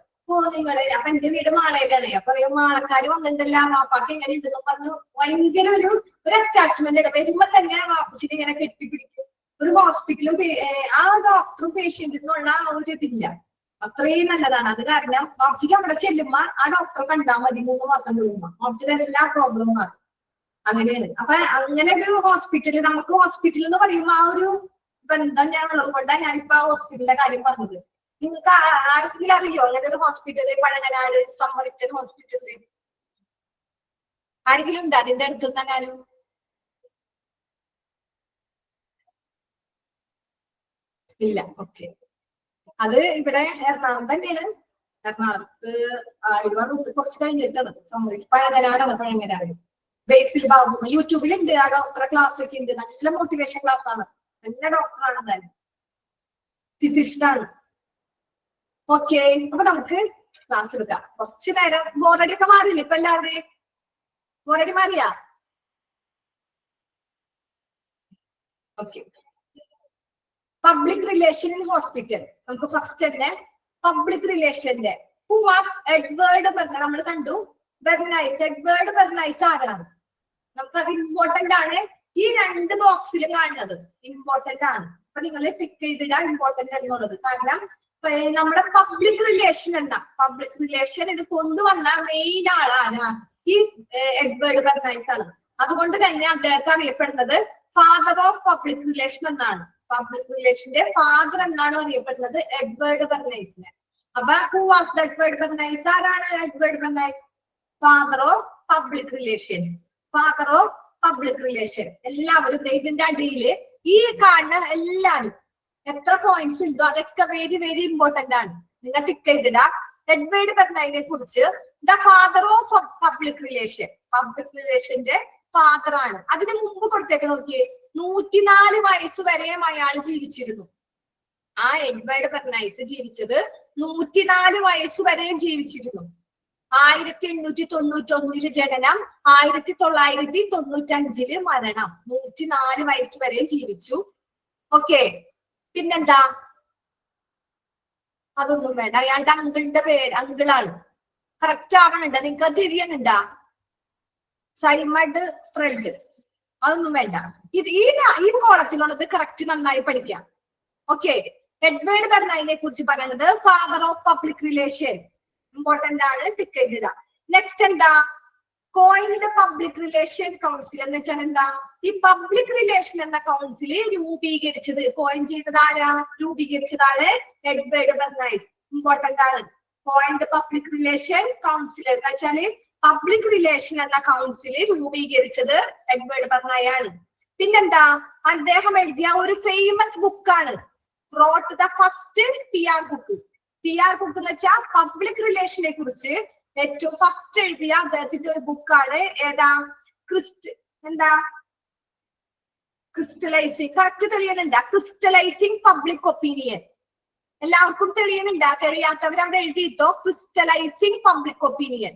നിങ്ങള് അപ്പൊ എന്റെ വീട് മാളയിലാണ്. അപ്പൊ മാളക്കാര് വന്നിട്ടല്ല വാപ്പാക്ക് എങ്ങനെ ഉണ്ടെന്ന് പറഞ്ഞു ഭയങ്കര ഒരു അറ്റാച്ച്മെന്റ് ഉണ്ട്. വരുമ്പോ തന്നെ വാപ്പച്ചിനെ ഇങ്ങനെ കെട്ടിപ്പിടിക്കും. ഒരു ഹോസ്പിറ്റലും ആ ഡോക്ടറും പേഷ്യന്റിനുള്ള ആ ഒരു ഇതില്ല, അത്രയും നല്ലതാണ്. അത് കാരണം വാപ്പച്ചിക്ക് അവിടെ ചെല്ലുമ്പോ ആ ഡോക്ടറെ കണ്ടാൽ മതി. 3 മാസം കഴിയുമ്പോ വാപ്പച്ചിയുടെ എല്ലാ പ്രോബ്ലവും മാറും. അങ്ങനെയാണ്. അപ്പൊ അങ്ങനെ ഒരു ഹോസ്പിറ്റല്, നമുക്ക് ഹോസ്പിറ്റൽ എന്ന് പറയുമ്പോ ആ ഒരു ബന്ധം ഞാൻ ഉള്ളത് കൊണ്ടാണ് ഞാനിപ്പോ ആ ഹോസ്പിറ്റലിന്റെ കാര്യം പറഞ്ഞത്. നിങ്ങൾക്ക് ആർക്കെങ്കിലും അറിയോ അങ്ങനെ ഒരു ഹോസ്പിറ്റല് പഴങ്ങനാട് സമ്മറിറ്റൻ ഹോസ്പിറ്റലിൽ ആരെങ്കിലും ഉണ്ട് അതിന്റെ അടുത്തുനിന്നെങ്ങാനും? ഇല്ല. ഓക്കെ. അത് ഇവിടെ എറണാകുളം തന്നെയാണ്. എറണാകുളത്ത് കുറച്ച് കഴിഞ്ഞിട്ടാണ് പഴങ്ങനാടാണ്. പഴങ്ങനാട് ബേസിൽ ബാബു യൂട്യൂബിലുണ്ട്. ആ ഡോക്ടറെ ക്ലാസ് ഒക്കെ ഉണ്ട്. നല്ല മോട്ടിവേഷൻ ക്ലാസ് ആണ്. നല്ല ഡോക്ടറാണ്, തന്നെ ഫിസിഷ്യനാണ്. ഓക്കെ, അപ്പൊ നമുക്ക് ക്ലാസ് എടുക്കാം. കുറച്ചു നേരം ബോറടി ഒക്കെ മാറിയില്ല ഇപ്പൊ എല്ലാവരുടെയും? ബോറടി മാറിയാ? Okay. Public relation in hospital. നമുക്ക് ഫസ്റ്റ് തന്നെ പബ്ലിക് റിലേഷന്റെ ഹു വാസ് എഡ്വേർഡ് ബെർണൈസ് നമ്മൾ കണ്ടു. ബെർണൈസ്, എഡ്വേർഡ് ബെർണൈസ് ആരാണ്? നമുക്കത് ഇമ്പോർട്ടന്റ് ആണ്. ഈ 2 ബോക്സിലും കാണുന്നത് ഇമ്പോർട്ടന്റ് ആണ്. അപ്പൊ നിങ്ങൾ ടിക്ക് ചെയ്തിടാ ഇമ്പോർട്ടന്റ് എന്നുള്ളത്. കാരണം നമ്മുടെ പബ്ലിക് റിലേഷൻ എന്താ, പബ്ലിക് റിലേഷൻ ഇത് കൊണ്ടുവന്ന മെയിൻ ആളാണ് ഈ എഡ്വേർഡ് ബെർണൈസ് ആണ്. അതുകൊണ്ട് തന്നെ അദ്ദേഹത്തെ അറിയപ്പെടുന്നത് ഫാദർ ഓഫ് പബ്ലിക് റിലേഷൻ എന്നാണ്. പബ്ലിക് റിലേഷന്റെ ഫാദർ എന്നാണ് അറിയപ്പെടുന്നത് എഡ്വേർഡ് ബെർണൈസിനെ. അപ്പൊ who was the Edward Bernays? ആരാണ് Edward Bernays? Father of public relations. Father of public relation. എല്ലാവരും ഇതിന്റെ അടിയില് ഈ കാണുന്ന എല്ലാവരും എത്ര പോയിന്റ്സ് ഉണ്ടോ അതൊക്കെ വെരി വെരി ഇമ്പോർട്ടന്റ് ആണ്. നിങ്ങൾ ടിക്ക് ചെയ്തിടാ. എഡ്വേർഡ് ബെർണൈസിനെ കുറിച്ച് the father of public relation, public റിലേഷന്റെ ഫാദർ ആണ്. അതിന് മുമ്പ് കൊടുത്തേക്ക് നോക്കിയേ, 104 വയസ്സ് വരെയും അയാൾ ജീവിച്ചിരുന്നു. ആ എഡ്വേർഡ് ബെർണൈസ് ജീവിച്ചത് 104 വയസ്സ് വരെയും ജീവിച്ചിരുന്നു. 1891 ജനനം, 1995 മരണം. 104 വയസ്സ് വരെ ജീവിച്ചു. ഓക്കെ. പിന്നെന്താ? അതൊന്നും വേണ്ട. അയാളുടെ അങ്കിളിന്റെ പേര് അങ്കിളാണ്. കറക്റ്റ് ആവണുണ്ട്. നിങ്ങൾക്ക് അത് തിരിയണുണ്ടാ? സൈമഡ് ഫ്രെഡ്. അതൊന്നും വേണ്ട. ഈ കോളത്തിലുള്ളത് കറക്റ്റ് നന്നായി പഠിക്കാം. ഓക്കെ. എഡ്വേർഡ് ബെർണൈസിനെ കുറിച്ച് പറയുന്നത് father of public relation, important ആണ്. ടിക്ക് ചെയ്തിടാ. നെക്സ്റ്റ് എന്താ? കോയിൻഡ് പബ്ലിക് റിലേഷൻ കൗൺസിൽ എന്ന് വെച്ചാൽ എന്താ? ഈ പബ്ലിക് റിലേഷൻ എന്ന കൗൺസില് രൂപീകരിച്ചത്, കോയിൻ ചെയ്തത് ആരാ? രൂപീകരിച്ചതാണ് എഡ്വേർഡ് ബെർണൈസ്. ഇമ്പോർട്ടന്റ് ആണ്. കോയിൻഡ് പബ്ലിക് റിലേഷൻ കൗൺസിൽ എന്ന് വെച്ചാല് പബ്ലിക് റിലേഷൻ എന്ന കൗൺസില് രൂപീകരിച്ചത് എഡ്വേർഡ് ബെർണൈസ് ആണ്. പിന്നെന്താ? അദ്ദേഹം എഴുതിയ ഒരു ഫേമസ് ബുക്കാണ് wrote the first PR book. PR book എന്ന് വെച്ചാൽ പബ്ലിക് റിലേഷനെ കുറിച്ച് ഏറ്റവും ഫസ്റ്റ് എഴുതിയ അദ്ദേഹത്തിന്റെ ഒരു ബുക്കാണ്. ഏതാ? ക്രിസ്റ്റലൈസിങ്. കറക്റ്റ് തെളിയുന്നുണ്ട്. Crystallizing public opinion. എല്ലാവർക്കും തെളിയുന്നുണ്ടാ? തെളിയാത്തവർ അവിടെ എഴുതിയിട്ടോ. Crystallizing public opinion.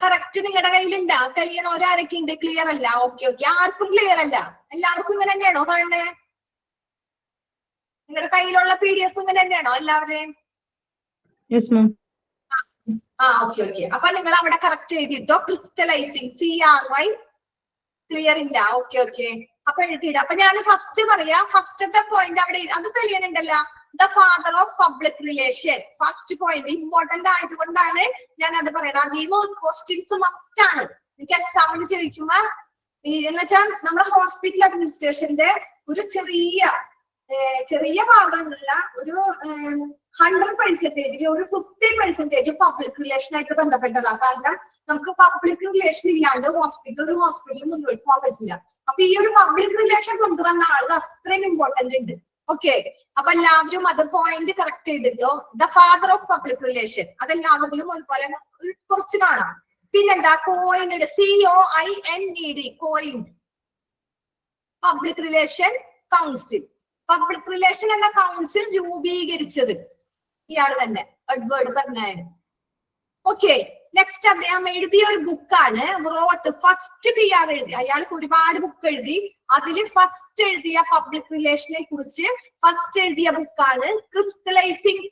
കറക്റ്റ് നിങ്ങളുടെ കയ്യിലുണ്ടാ? തെളിയണോരോ ആരൊക്കെ ഉണ്ട്? ക്ലിയർ അല്ല? ഓക്കെ ഓക്കെ, ആർക്കും ക്ലിയർ അല്ല? എല്ലാവർക്കും ഇങ്ങനെ തന്നെയാണോ കാണുന്നത്? നിങ്ങളുടെ കയ്യിലുള്ള PDF ഇങ്ങനെ തന്നെയാണോ എല്ലാവരെയും? Okay okay. അപ്പൊ നിങ്ങൾ അവിടെ കറക്റ്റ് എഴുതിയിട്ടോ. ക്രിസ്റ്റലൈസിങ് CRY ക്ലിയർ ഇല്ല? ഓക്കെ ഓക്കെ, അപ്പൊ എഴുതിയിട. അപ്പൊ ഞാൻ ഫസ്റ്റ് പറയാം. ഫസ്റ്റത്തെ പോയിന്റ് അവിടെ അത് തെളിയുന്നുണ്ടല്ലോ. The father of public relation. First point important ആയതുകൊണ്ടാണ് ഞാൻ അത് പറയണം. അതിന് ക്വസ്റ്റ്യൻസ് മസ്റ്റ് ആണ്. എനിക്ക് എക്സാമിന് ചോദിക്കുമ്പോ എന്ന് വെച്ചാൽ നമ്മുടെ ഹോസ്പിറ്റൽ അഡ്മിനിസ്ട്രേഷന്റെ ഒരു ചെറിയ ഭാഗമുള്ള ഒരു 100% ഒരു 50% പബ്ലിക് റിലേഷൻ ആയിട്ട് ബന്ധപ്പെട്ടതാണ്. കാരണം നമുക്ക് പബ്ലിക് റിലേഷൻ ഇല്ലാണ്ട് ഒരു ഹോസ്പിറ്റലിൽ മുന്നോട്ട് പോകാൻ പറ്റില്ല. അപ്പൊ ഈ ഒരു പബ്ലിക് റിലേഷൻ കൊണ്ടുവന്ന ആളുകൾ അത്രയും ഇമ്പോർട്ടന്റ് ഉണ്ട്. ഓക്കെ, അപ്പൊ എല്ലാവരും അത് പോയിന്റ് കറക്റ്റ് ചെയ്തിട്ടോ. The father of public relation അതെല്ലാവരിലും ഒരുപോലെ കുറച്ച് കാണാം. പിന്നെന്താ? Coined, COINED, coined public relation council. Public relation എന്ന കൗൺസിൽ രൂപീകരിച്ചത് ഇയാൾ തന്നെ, എഡ്വേർഡ് ബെർണാഡ്. ഓക്കെ, നെക്സ്റ്റ് അദ്ദേഹം എഴുതിയ ഒരു ബുക്കാണ് ഫസ്റ്റ് PR എഴുതി. അയാൾക്ക് ഒരുപാട് ബുക്ക് എഴുതി. അതിൽ ഫസ്റ്റ് എഴുതിയ പബ്ലിക് റിലേഷനെ കുറിച്ച് ഫസ്റ്റ് എഴുതിയ ബുക്കാണ് crystallizing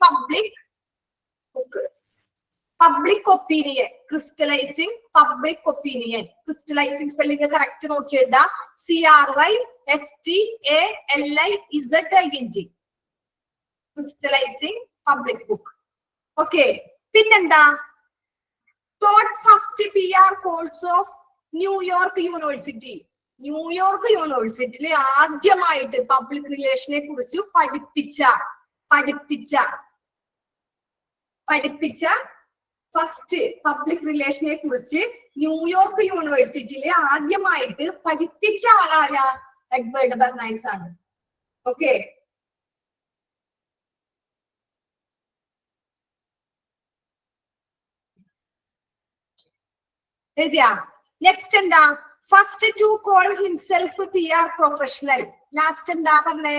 public opinion. Crystallizing public opinion. Crystallizing spelling correct നോക്കി എഴുതാം. CRYSTALIZING. Crystallizing public book. Okay, പിന്നെന്താ? First PR course of New York university. New York യൂണിവേഴ്സിറ്റിയിൽ ആദ്യമായിട്ട് പബ്ലിക് റിലേഷനെ കുറിച്ച് പഠിപ്പിച്ച ഫസ്റ്റ് പബ്ലിക് റിലേഷനെ കുറിച്ച് ന്യൂയോർക്ക് യൂണിവേഴ്സിറ്റിയിൽ ആദ്യമായിട്ട് പഠിപ്പിച്ച ആളാരാ? എഡ്വേർഡ് ബെർണൈസ് ആണ്. ഓക്കെ, എഴുതിയാ? നെക്സ്റ്റ് എന്താ? First to call himself PR professional. Last എന്താ പറഞ്ഞേ?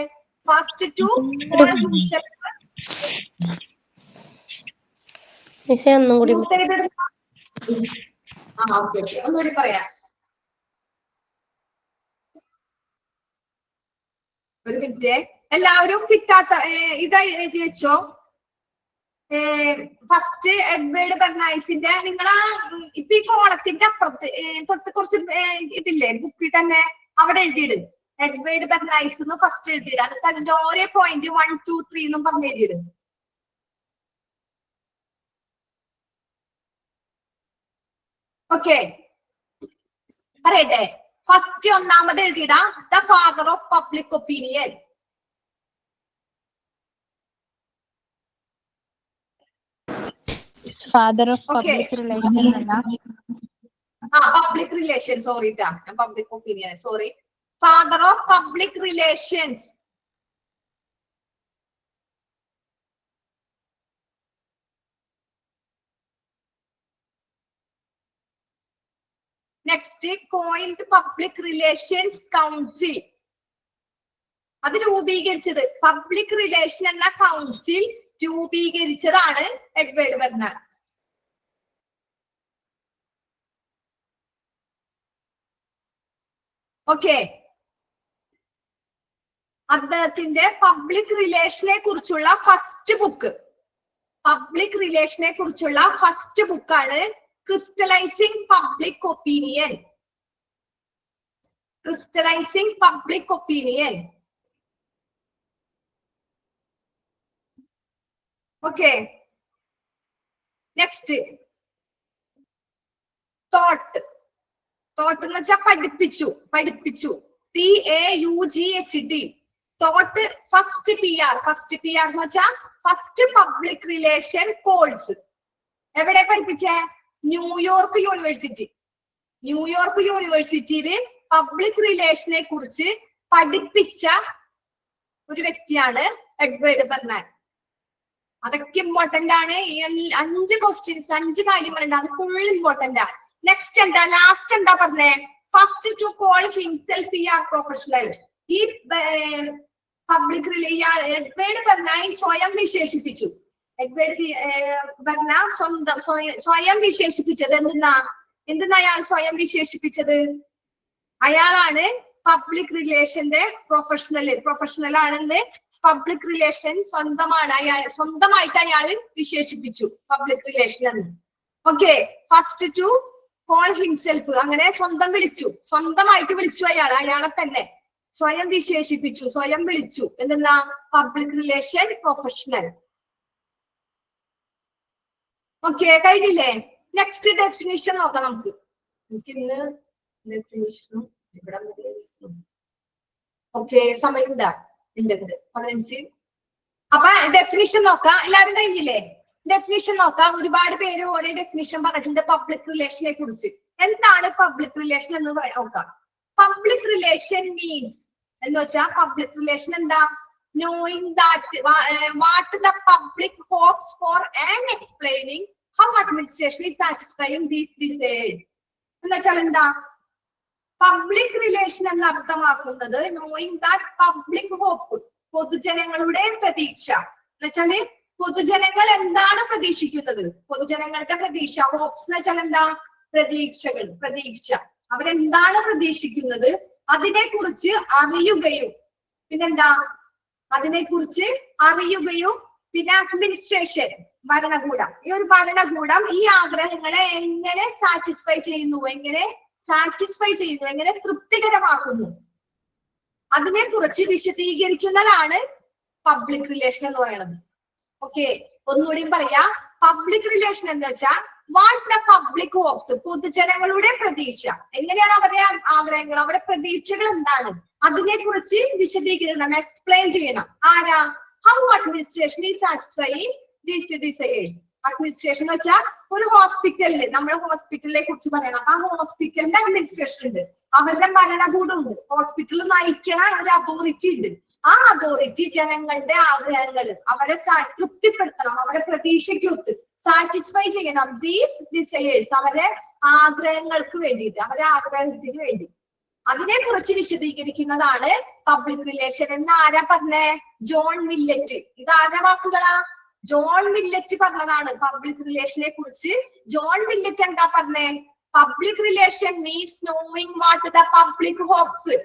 First to call himself. ഒന്നുകൂടി പറയാം. ഒരു മിനിറ്റ്, എല്ലാവരും കിട്ടാത്ത ഇത് എഴുതി വെച്ചോ. ഫസ്റ്റ് എഡ്വേർഡ് ബെർണൈസിന്റെ നിങ്ങളാ ഇപ്പൊ ഈ കോളത്തിന്റെ അപ്പുറത്ത് തൊട്ട് കുറച്ച് ഇതില്ലേ ബുക്കിൽ തന്നെ അവിടെ എഴുതിയിട്. എഡ്വേർഡ് ബെർണൈസ് എന്ന് ഫസ്റ്റ് എഴുതിയിട്. അത് അതിന്റെ ഓരോ പോയിന്റ് 1, 2, 3 എന്നും പറഞ്ഞ് എഴുതിയിട്. ഓക്കെ, പറയട്ടെ. ഫസ്റ്റ് ഒന്നാമത് എഴുതിയിടാ the father of public opinion. Father of public relations. Public relations, sorry, public opinion, sorry. Father of public relations. Next, coined public relations council. അത് രൂപീകരിച്ചത് പബ്ലിക് റിലേഷൻ എന്ന കൗൺസിൽ രൂപീകരിച്ചതാണ് എഡ്വേർഡ് ബെർണാഡ്. ഓക്കെ, അദ്ദേഹത്തിന്റെ public റിലേഷനെ കുറിച്ചുള്ള first ബുക്കാണ് crystallizing public opinion. Crystallizing public opinion. Okay, next thought എന്ന് വെച്ചാൽ പഠിപ്പിച്ചു. TAUGHT. തോട്ട് ഫസ്റ്റ് PR എന്ന് വെച്ചാൽ ഫസ്റ്റ് പബ്ലിക് റിലേഷൻ കോഴ്സ് എവിടെ പഠിപ്പിച്ചേ? ന്യൂയോർക്ക് യൂണിവേഴ്സിറ്റിയില് പബ്ലിക് റിലേഷനെ കുറിച്ച് പഠിപ്പിച്ച ഒരു വ്യക്തിയാണ് എഡ്വേർഡ് ബെർണാഡ്. അതൊക്കെ ഇമ്പോർട്ടന്റ് ആണ്. ഈ 5 ക്വസ്റ്റ്യൻസ് 5 കാര്യം പറയണ്ട, അത് ഫുൾ ഇമ്പോർട്ടന്റ് ആണ്. നെക്സ്റ്റ് എന്താ? ലാസ്റ്റ് എന്താ പറഞ്ഞേ? First to call himself PR professional. ഈ പബ്ലിക് എഡ്വേർഡ് ബെർണായി സ്വയം വിശേഷിപ്പിച്ചു. എഡ്വേർഡ് ബെർണ സ്വയം വിശേഷിപ്പിച്ചത് എന്തെന്നാ അയാൾ സ്വയം വിശേഷിപ്പിച്ചത്? അയാളാണ് പബ്ലിക് റിലേഷന്റെ പ്രൊഫഷണൽ ആണെന്ന് പബ്ലിക് റിലേഷൻ സ്വന്തമായിട്ട് അയാൾ വിശേഷിപ്പിച്ചു പബ്ലിക് റിലേഷൻ എന്ന്. Okay, first to call himself, അങ്ങനെ സ്വന്തമായിട്ട് വിളിച്ചു അയാളെ തന്നെ സ്വയം വിശേഷിപ്പിച്ചു, സ്വയം വിളിച്ചു. എന്തെന്നാ? Public relation professional. ഓക്കെ, കഴിഞ്ഞില്ലേ? നെക്സ്റ്റ് ഡെഫിനിഷൻ നോക്കാം നമുക്ക്. ഇന്ന് ഡെഫിനിഷനും ഇവിടെ ഓക്കെ, സമയം ഉണ്ടാ 15. അപ്പൊ ഡെഫിനിഷൻ നോക്കാം. എല്ലാവരും കഴിഞ്ഞില്ലേ? ഡെഫിനിഷൻ നോക്കാം. ഒരുപാട് പേര് ഓരോ ഡെഫിനിഷൻ പറഞ്ഞിട്ടുണ്ട് പബ്ലിക് റിലേഷനെ കുറിച്ച്. എന്താണ് പബ്ലിക് റിലേഷൻ എന്ന് നോക്കാം. പബ്ലിക് റിലേഷൻ മീൻസ് എന്ന് വെച്ചാൽ പബ്ലിക് റിലേഷൻ എന്താ? knowing that what the public hopes for and explaining how administration is satisfying these desires. എന്ന് വെച്ചാൽ എന്താ? പബ്ലിക് റിലേഷൻ എന്ന് അർത്ഥമാക്കുന്നത് knowing that public hope, പൊതുജനങ്ങളുടെ പ്രതീക്ഷ. എന്ന് വെച്ചാല് പൊതുജനങ്ങൾ എന്താണ് പ്രതീക്ഷിക്കുന്നത്, പൊതുജനങ്ങളുടെ പ്രതീക്ഷ. ഹോപ്സ് എന്ന് വെച്ചാൽ എന്താ? പ്രതീക്ഷ. അവരെന്താണ് പ്രതീക്ഷിക്കുന്നത് അതിനെ കുറിച്ച് അറിയുകയും, പിന്നെന്താ? അതിനെക്കുറിച്ച് അറിയുകയും, പിന്നെ അഡ്മിനിസ്ട്രേഷൻ, ഭരണകൂടം. ഈ ഒരു ഭരണകൂടം ഈ ആഗ്രഹങ്ങളെ എങ്ങനെ സാറ്റിസ്ഫൈ ചെയ്യുന്നു, എങ്ങനെ തൃപ്തികരമാക്കുന്നു, അതിനെ കുറിച്ച് വിശദീകരിക്കുന്നതാണ് പബ്ലിക് റിലേഷൻ എന്ന് പറയുന്നത്. ഓക്കെ, ഒന്നുകൂടി പറയാ. പബ്ലിക് റിലേഷൻ എന്ന് വെച്ചാൽ വാട്ട് ദ പബ്ലിക് ഹോപ്സ്, പൊതുജനങ്ങളുടെ പ്രതീക്ഷ. എങ്ങനെയാണ് അവരുടെ ആഗ്രഹങ്ങൾ, അവരുടെ പ്രതീക്ഷകൾ എന്താണ്, അതിനെ കുറിച്ച് വിശദീകരണം, എക്സ്പ്ലെയിൻ ചെയ്യണം. ആരാ? How administration is satisfying these desires. Administration എന്ന് വെച്ചാൽ ഒരു ഹോസ്പിറ്റലില്, നമ്മുടെ ഹോസ്പിറ്റലിനെ കുറിച്ച് പറയണം. ആ ഹോസ്പിറ്റലിന്റെ അഡ്മിനിസ്ട്രേഷൻ ഉണ്ട്, അവരുടെ ഭരണകൂടം ഉണ്ട്, ഹോസ്പിറ്റൽ നയിക്കണ ഒരു അതോറിറ്റി ഉണ്ട്. ആ അതോറിറ്റി ജനങ്ങളുടെ ആഗ്രഹങ്ങൾ അവരെ തൃപ്തിപ്പെടുത്തണം, അവരെ പ്രതീക്ഷയ്ക്കൊത്ത് സാറ്റിസ്ഫൈ ചെയ്യണം. ദീസ് ഡിസയേഴ്സ്, അവരെ ആഗ്രഹങ്ങൾക്ക് വേണ്ടിയിട്ട്, അവരെ ആഗ്രഹത്തിന് വേണ്ടി. അതിനെ കുറിച്ച് വിശദീകരിക്കുന്നതാണ് പബ്ലിക് റിലേഷൻ എന്ന് ആരാ പറഞ്ഞേ? John Millet. ഇത് ആരുടെ വാക്കുകളാ? ജോൺ മില്ലറ്റ് പറഞ്ഞതാണ് പബ്ലിക് റിലേഷനെ കുറിച്ച്. ജോൺ മില്ലറ്റ് എന്താ പറഞ്ഞേ? Public relation means knowing what the public hopes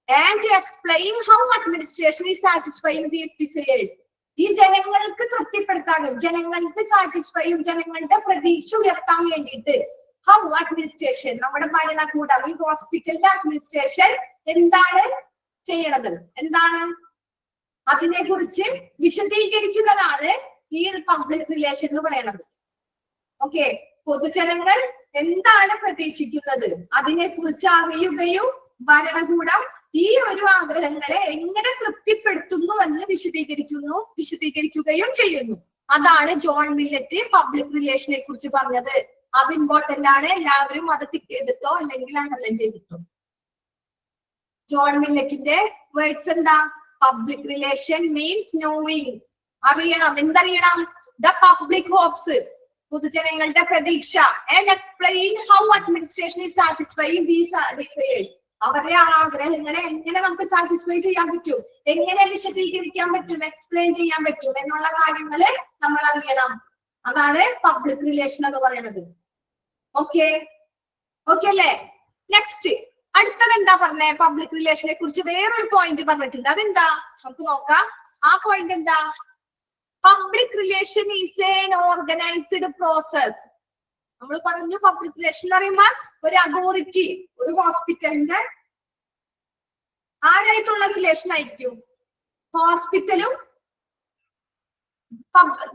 and explain how administration is satisfying these desires. ഈ ജനങ്ങൾക്ക് തൃപ്തിപ്പെടുത്താനും ജനങ്ങൾക്ക് സാറ്റിസ്ഫൈയും ജനങ്ങളുടെ പ്രതീക്ഷ ഉയർത്താൻ വേണ്ടിയിട്ട് ഹൗ അഡ്മിനിസ്ട്രേഷൻ, നമ്മുടെ ഭരണകൂടം, ഈ ഹോസ്പിറ്റലിന്റെ അഡ്മിനിസ്ട്രേഷൻ എന്താണ് ചെയ്യണത്, അതിനെ കുറിച്ച് വിശദീകരിക്കുന്നതാണ് ഈ പബ്ലിക് റിലേഷൻ എന്ന് പറയുന്നത്. ഓക്കെ, പൊതുജനങ്ങൾ എന്താണ് പ്രതീക്ഷിക്കുന്നത് അതിനെ കുറിച്ച് അറിയുകയും ഭരണകൂടം ഈ ഒരു ആഗ്രഹങ്ങളെ എങ്ങനെ തൃപ്തിപ്പെടുത്തുന്നു എന്ന് വിശദീകരിക്കുകയും ചെയ്യുന്നു. അതാണ് ജോൺ മില്ലറ്റ് പബ്ലിക് റിലേഷനെ കുറിച്ച് പറഞ്ഞത്. അത് ഇമ്പോർട്ടന്റ് ആണ്. എല്ലാവരും അത് ടിക്ക് ചെയ്തിട്ടോ അല്ലെങ്കിൽ അണ്ടർലൈൻ ചെയ്തിട്ടോ. ജോൺ മില്ലറ്റിന്റെ വേർഡ്സ് എന്താ? പബ്ലിക് റിലേഷൻ മീൻസ് നോവിങ്, അറിയണം. എന്തറിയണം? ദ പബ്ലിക് ഹോപ്സ്, പൊതുജനങ്ങളുടെ പ്രതീക്ഷ, and explain how administration is satisfying these desires. അവരുടെ ആഗ്രഹങ്ങളെ എങ്ങനെ നമുക്ക് സാറ്റിസ്ഫൈ ചെയ്യാൻ പറ്റും, എങ്ങനെ വിശദീകരിക്കാൻ പറ്റും, എക്സ്പ്ലെയിൻ ചെയ്യാൻ പറ്റും എന്നുള്ള കാര്യങ്ങള് നമ്മൾ അറിയണം. അതാണ് പബ്ലിക് റിലേഷൻ എന്ന് പറയുന്നത്. ഓക്കെ അല്ലേ? നെക്സ്റ്റ് അടുത്തത് എന്താ പറഞ്ഞേ? പബ്ലിക് റിലേഷനെ കുറിച്ച് വേറൊരു പോയിന്റ് പറഞ്ഞിട്ടുണ്ട്. അതെന്താ? നമുക്ക് നോക്കാം. ആ പോയിന്റ് എന്താ? Public relation is N organised process. നമ്മൾ പറഞ്ഞു പബ്ലിക് റിലേഷൻ എന്ന് പറയുമ്പോൾ ഒരു അതോറിറ്റി, ഒരു ഹോസ്പിറ്റലിന്റെ ആരായിട്ടുള്ള റിലേഷൻ ആയിരിക്കും? ഹോസ്പിറ്റലും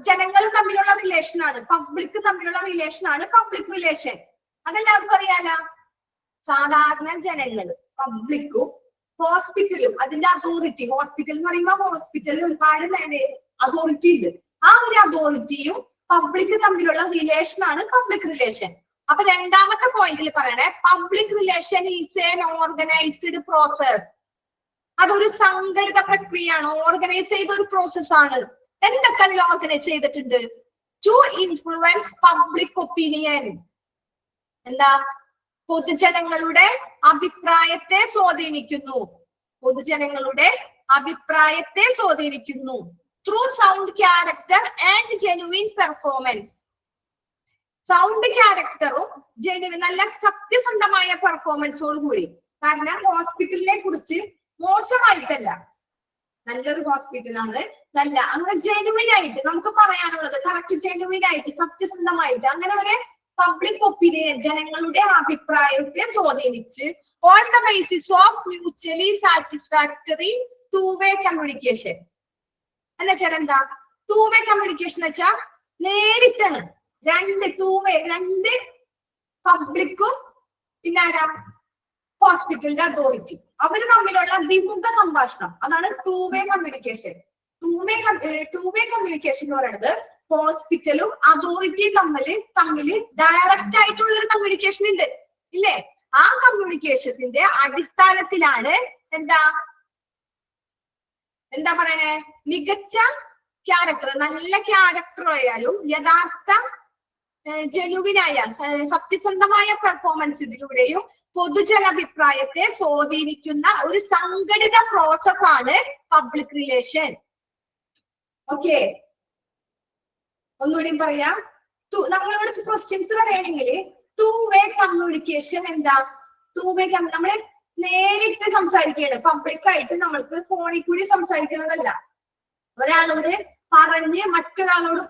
ജനങ്ങളും തമ്മിലുള്ള റിലേഷൻ ആണ്, പബ്ലിക് തമ്മിലുള്ള റിലേഷൻ ആണ് പബ്ലിക് റിലേഷൻ. അതെല്ലാവർക്കും അറിയാലോ. സാധാരണ ജനങ്ങൾ, പബ്ലിക്കും ഹോസ്പിറ്റലും അതിന്റെ അതോറിറ്റി. ഹോസ്പിറ്റൽ എന്ന് പറയുമ്പോൾ ഹോസ്പിറ്റലിൽ ഒരുപാട് അതോറിറ്റി ഉണ്ട്. ആ ഒരു അതോറിറ്റിയും പബ്ലിക് തമ്മിലുള്ള റിലേഷൻ ആണ് പബ്ലിക് റിലേഷൻ. അപ്പൊ രണ്ടാമത്തെ പോയിന്റിൽ പറയണേ, public relation is N organised process. അതൊരു സംഘടിത പ്രക്രിയയാണ്, ഓർഗനൈസ് ചെയ്ത ഒരു പ്രോസസ് ആണ്. എന്തൊക്കെ അതിൽ ഓർഗനൈസ് ചെയ്തിട്ടുണ്ട്? To influence public opinion. എന്താ? പൊതുജനങ്ങളുടെ അഭിപ്രായത്തെ സ്വാധീനിക്കുന്നു. പൊതുജനങ്ങളുടെ അഭിപ്രായത്തെ സ്വാധീനിക്കുന്നു. Through sound character and genuine performance. Sound ക്യാരക്ടറും ജെനുവിൻ നല്ല സത്യസന്ധമായ പെർഫോമൻസോട് കൂടി. കാരണം ഹോസ്പിറ്റലിനെ കുറിച്ച് മോശമായിട്ടല്ല, നല്ലൊരു ഹോസ്പിറ്റലാണ്, നല്ല അങ്ങനെ ജെനുവിൻ ആയിട്ട് നമുക്ക് പറയാനുള്ളത് കറക്റ്റ് ജെനുവിൻ ആയിട്ട് സത്യസന്ധമായിട്ട് അങ്ങനെ ഒരു പബ്ലിക് ഒപ്പീനിയൻ ജനങ്ങളുടെ അഭിപ്രായത്തെ സ്വാധീനിച്ച് on the basis of mutually satisfactory two way communication. എന്ന് വെച്ചാൽ എന്താ ടു വേ കമ്മ്യൂണിക്കേഷൻ എന്ന് വെച്ചാൽ നേരിട്ടാണ് രണ്ട് പബ്ലിക്കും പിന്നെ ആരാ ഹോസ്പിറ്റലിന്റെ അതോറിറ്റി അവര് തമ്മിലുള്ള ദ്വിമുഖ സംഭാഷണം, അതാണ് to way communication. To way communication എന്ന് പറയുന്നത് ഹോസ്പിറ്റലും അതോറിറ്റിയും തമ്മിൽ ഡയറക്റ്റ് ആയിട്ടുള്ള ഒരു കമ്മ്യൂണിക്കേഷൻ ഉണ്ട് ഇല്ലേ? ആ കമ്മ്യൂണിക്കേഷന്റെ അടിസ്ഥാനത്തിലാണ് എന്താ പറയണേ, മികച്ച ക്യാരക്ടർ, നല്ല ക്യാരക്ടർ ആയാലും യഥാർത്ഥ ജനുവിനായ സത്യസന്ധമായ പെർഫോമൻസ് ഇതിലൂടെയും പൊതുജനാഭിപ്രായത്തെ സ്വാധീനിക്കുന്ന ഒരു സംഘടിത പ്രോസസ്സാണ് പബ്ലിക് റിലേഷൻ. ഓക്കെ, ഒന്നുകൂടി പറയാം. നമ്മളിവിടെ ക്വസ്റ്റ്യൻസ് പറയുകയാണെങ്കിൽ ടു വേ കമ്മ്യൂണിക്കേഷൻ എന്താ? ടു വേ നമ്മള് നേരിട്ട് സംസാരിക്കുകയാണ്, പബ്ലിക്കായിട്ട് നമ്മൾക്ക് ഫോണിൽ കൂടി സംസാരിക്കുന്നതല്ല. ഒരാളോട് പറഞ്ഞ് മറ്റൊരാളോട്